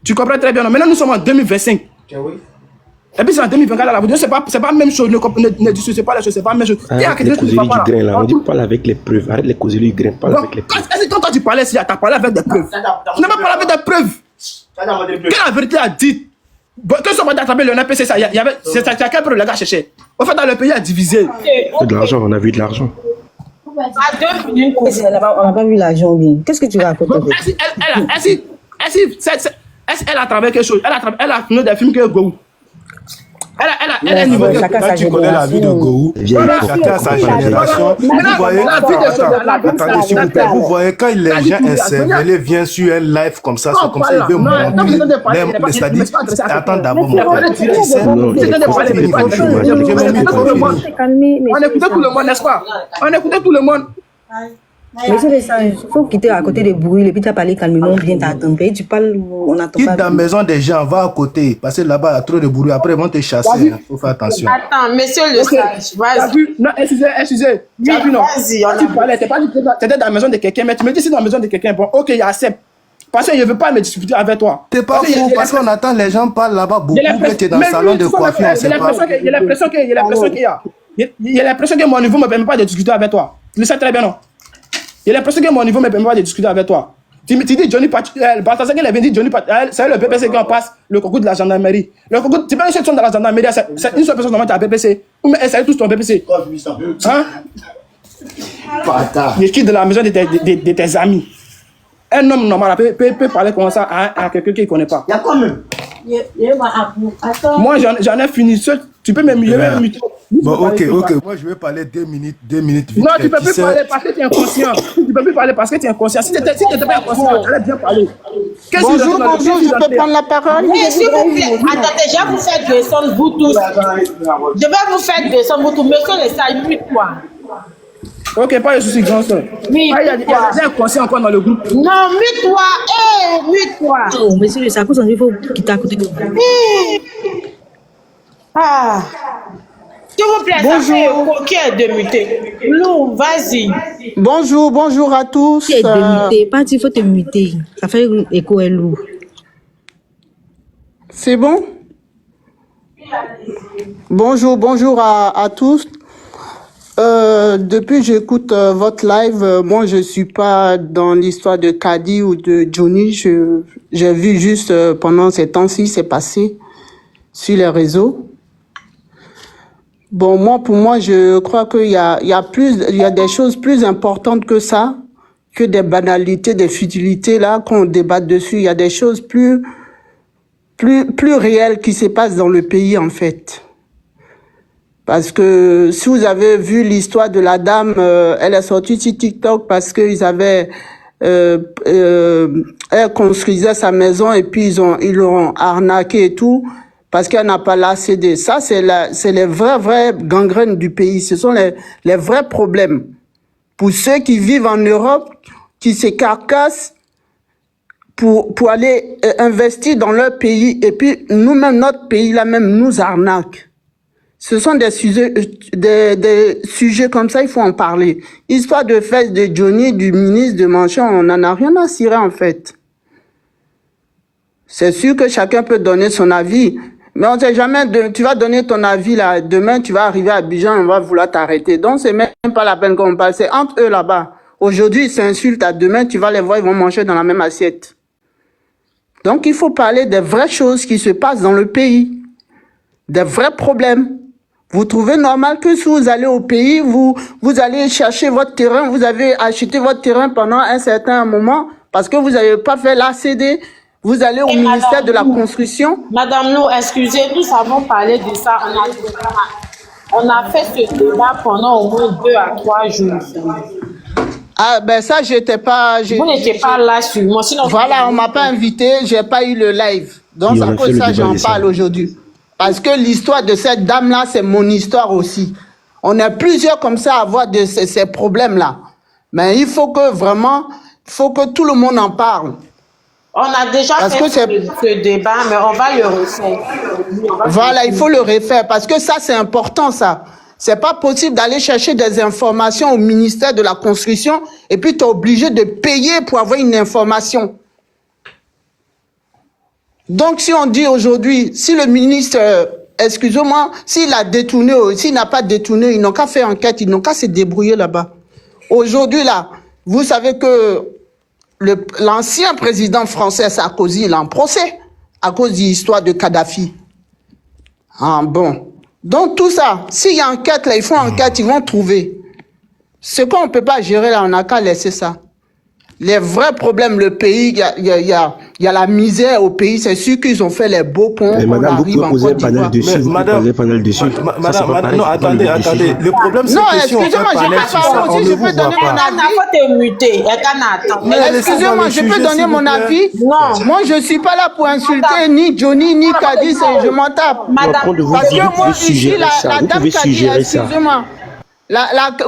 Tu comprends très bien. Non? Maintenant, nous sommes en 2025. Et puis, c'est en 2024. La voiture, c'est pas la même chose. Ne discutez pas les choses. C'est pas la même chose. Arrête les causeries du grain là. On dit parle avec les preuves. Arrête les causeries du grain. Parle avec les preuves. Quand tu parlais, tu as parlé avec des preuves. Tu n'as pas parlé avec des preuves. Quelle la vérité a dit? Quand ils sont pas attrapés le NPC, c'est quel preuve les gars cherchaient? En fait, dans le pays, il y a divisé. C'est de l'argent, on a vu de l'argent. On n'a pas vu l'argent bien. Qu'est-ce que tu racontes? Elle a travaillé quelque chose. Elle a tourné des films que Go. Quand tu connais la vie de Gohou, chacun a sa génération. Vous voyez, quand les gens SML viennent sur un live comme ça, c'est comme ça, ils veulent montrer. C'est-à-dire, attends d'abord mon frère. On écoutait tout le monde, n'est-ce pas? On écoutait tout le monde. Mais c'est ça, il faut quitter à côté des bruits, et puis tu as parlé calmement, on vient t'attendre. Et tu parles, on n'attend Quitte pas. dans la maison des gens, va à côté. Parce que là-bas, il y a trop de bruit. Après, ils vont te chasser. Il faut faire attention. Attends, monsieur le sage, T'as vas-y. vu? Non, excusez. Tu as vu, non? vas-y, on Tu a- parlais, t'étais dans la maison de quelqu'un, mais tu me dis c'est dans la maison de quelqu'un. Bon, ok, il accepte. Parce que je ne veux pas me discuter avec toi. T'es pas fou parce qu'on attend les gens parlent là-bas beaucoup. Que tu es dans le salon de coiffure, on sait pas. Il y a l'impression qu'il y a l'impression que mon niveau ne me permet pas de discuter avec toi. Tu le sais très bien, non? Il y a l'impression que mon niveau ne me permet pas de discuter avec toi. Tu dis Johnny Balthazar, il avait dit Johnny c'est le PPC qui en passe le concours de la gendarmerie. Le concours, tu peux une dans la gendarmerie, c'est une seule personne qui a PPC. Ou mais essaye tous ton PPC. Hein? Je quitte de la maison de tes amis. Un homme normal peut parler comme ça à quelqu'un qu'il ne connaît pas. Il y a quand même. Moi, j'en ai fini. Tu peux me muter. Bon, ok. Moi, je vais parler 2 minutes vite. Non, tu ne peux plus parler parce que tu es inconscient. Tu ne peux plus parler parce que tu es inconscient. Si tu n'étais pas inconscient, tu allais bien parler. Bonjour, je peux prendre la parole. S'il vous plaît, attendez, je vais vous faire descendre vous tous. Je vais vous faire descendre vous tous. Monsieur le sage, mute-toi. Ok, pas de soucis, grand soeur. Il y a des inconscients encore dans le groupe. Non, mute-toi. Mute-toi. Oh, monsieur le Sarko, il faut quitter à côté de vous. Ah. S'il vous plaît, ça fait coquet de muter. Lou, vas-y. Bonjour à tous. Tu es démuté, pas il faut te muter. Ça fait écho et lourd. C'est bon? Bonjour à tous. Depuis j'écoute votre live, moi je suis pas dans l'histoire de Kadi ou de Johnny. J'ai vu juste pendant ces temps-ci, c'est passé sur les réseaux. Bon, pour moi, je crois qu'il y a des choses plus importantes que ça, que des banalités, des futilités là qu'on débat dessus. Il y a des choses plus réelles qui se passent dans le pays en fait. Parce que si vous avez vu l'histoire de la dame, elle est sortie sur TikTok parce qu'ils avaient, elle construisait sa maison et puis ils l'ont arnaqué et tout parce qu'elle n'a pas la CD. Ça, c'est les vrais gangrènes du pays. Ce sont les vrais problèmes. Pour ceux qui vivent en Europe, qui se carcassent pour aller investir dans leur pays et puis nous-mêmes, notre pays là même nous arnaque. Ce sont des sujets comme ça, il faut en parler. Histoire de fesses de Johnny, du ministre de Manchon, on n'en a rien à cirer en fait. C'est sûr que chacun peut donner son avis, mais on ne sait jamais, tu vas donner ton avis là, demain tu vas arriver à Abidjan, on va vouloir t'arrêter. Donc c'est même pas la peine qu'on parle, c'est entre eux là-bas. Aujourd'hui ils s'insultent, à demain tu vas les voir, ils vont manger dans la même assiette. Donc il faut parler des vraies choses qui se passent dans le pays, des vrais problèmes. Vous trouvez normal que si vous allez au pays, vous allez chercher votre terrain, vous avez acheté votre terrain pendant un certain moment parce que vous n'avez pas fait l'ACD, vous allez au ministère de la Construction. Madame Lou, excusez, nous avons parlé de ça. On a fait ce débat pendant au moins 2 à 3 jours. Ah ben ça, j'étais pas... Vous n'étiez pas là sur moi, sinon... Voilà, on m'a pas invité, j'ai pas eu le live. Donc à cause de ça, j'en parle aujourd'hui. Parce que l'histoire de cette dame-là, c'est mon histoire aussi. On est plusieurs comme ça à avoir ces problèmes-là. Mais il faut que vraiment, tout le monde en parle. On a déjà fait ce débat, mais on va le refaire. Voilà, il faut le refaire parce que ça, c'est important, ça. C'est pas possible d'aller chercher des informations au ministère de la Construction et puis tu es obligé de payer pour avoir une information. Donc, si on dit aujourd'hui, si le ministre, excusez-moi, s'il a détourné, s'il n'a pas détourné, ils n'ont qu'à faire enquête, ils n'ont qu'à se débrouiller là-bas. Aujourd'hui, là, vous savez que l'ancien président français Sarkozy, il est en procès à cause de l'histoire de Kadhafi. Ah bon. Donc, tout ça, s'il y a enquête, là, ils font enquête, ils vont trouver. Ce qu'on ne peut pas gérer, là, on n'a qu'à laisser ça. Les vrais problèmes, le pays, il y a la misère au pays. C'est sûr qu'ils ont fait les beaux ponts. Mais madame, vous pouvez poser un panel dessus. Vous pouvez poser un panel dessus. Madame, non, attendez. Le problème, c'est que si on fait panel sur ça, on ne vous voit pas. Excusez-moi, je peux donner mon avis? Non. Moi, je ne suis pas là pour insulter ni Johnny, ni Kadi, je m'en tape. Parce que moi, je suis la dame Kadi, excusez-moi.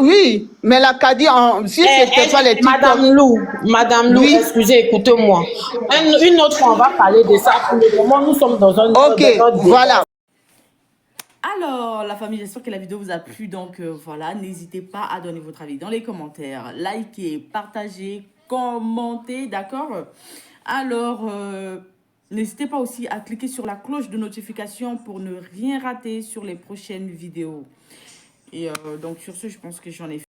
Oui, mais la Kadi, si c'était pas les TikTok... Madame Lou, Oui. excusez, écoutez-moi. Une autre fois, on va parler de ça. Pour le moment, nous sommes dans un Ok, voilà. Alors, la famille, j'espère que la vidéo vous a plu. Donc, voilà, n'hésitez pas à donner votre avis dans les commentaires. Likez, partagez, commentez, d'accord? Alors, n'hésitez pas aussi à cliquer sur la cloche de notification pour ne rien rater sur les prochaines vidéos. Et donc, sur ce, je pense que j'en ai fait.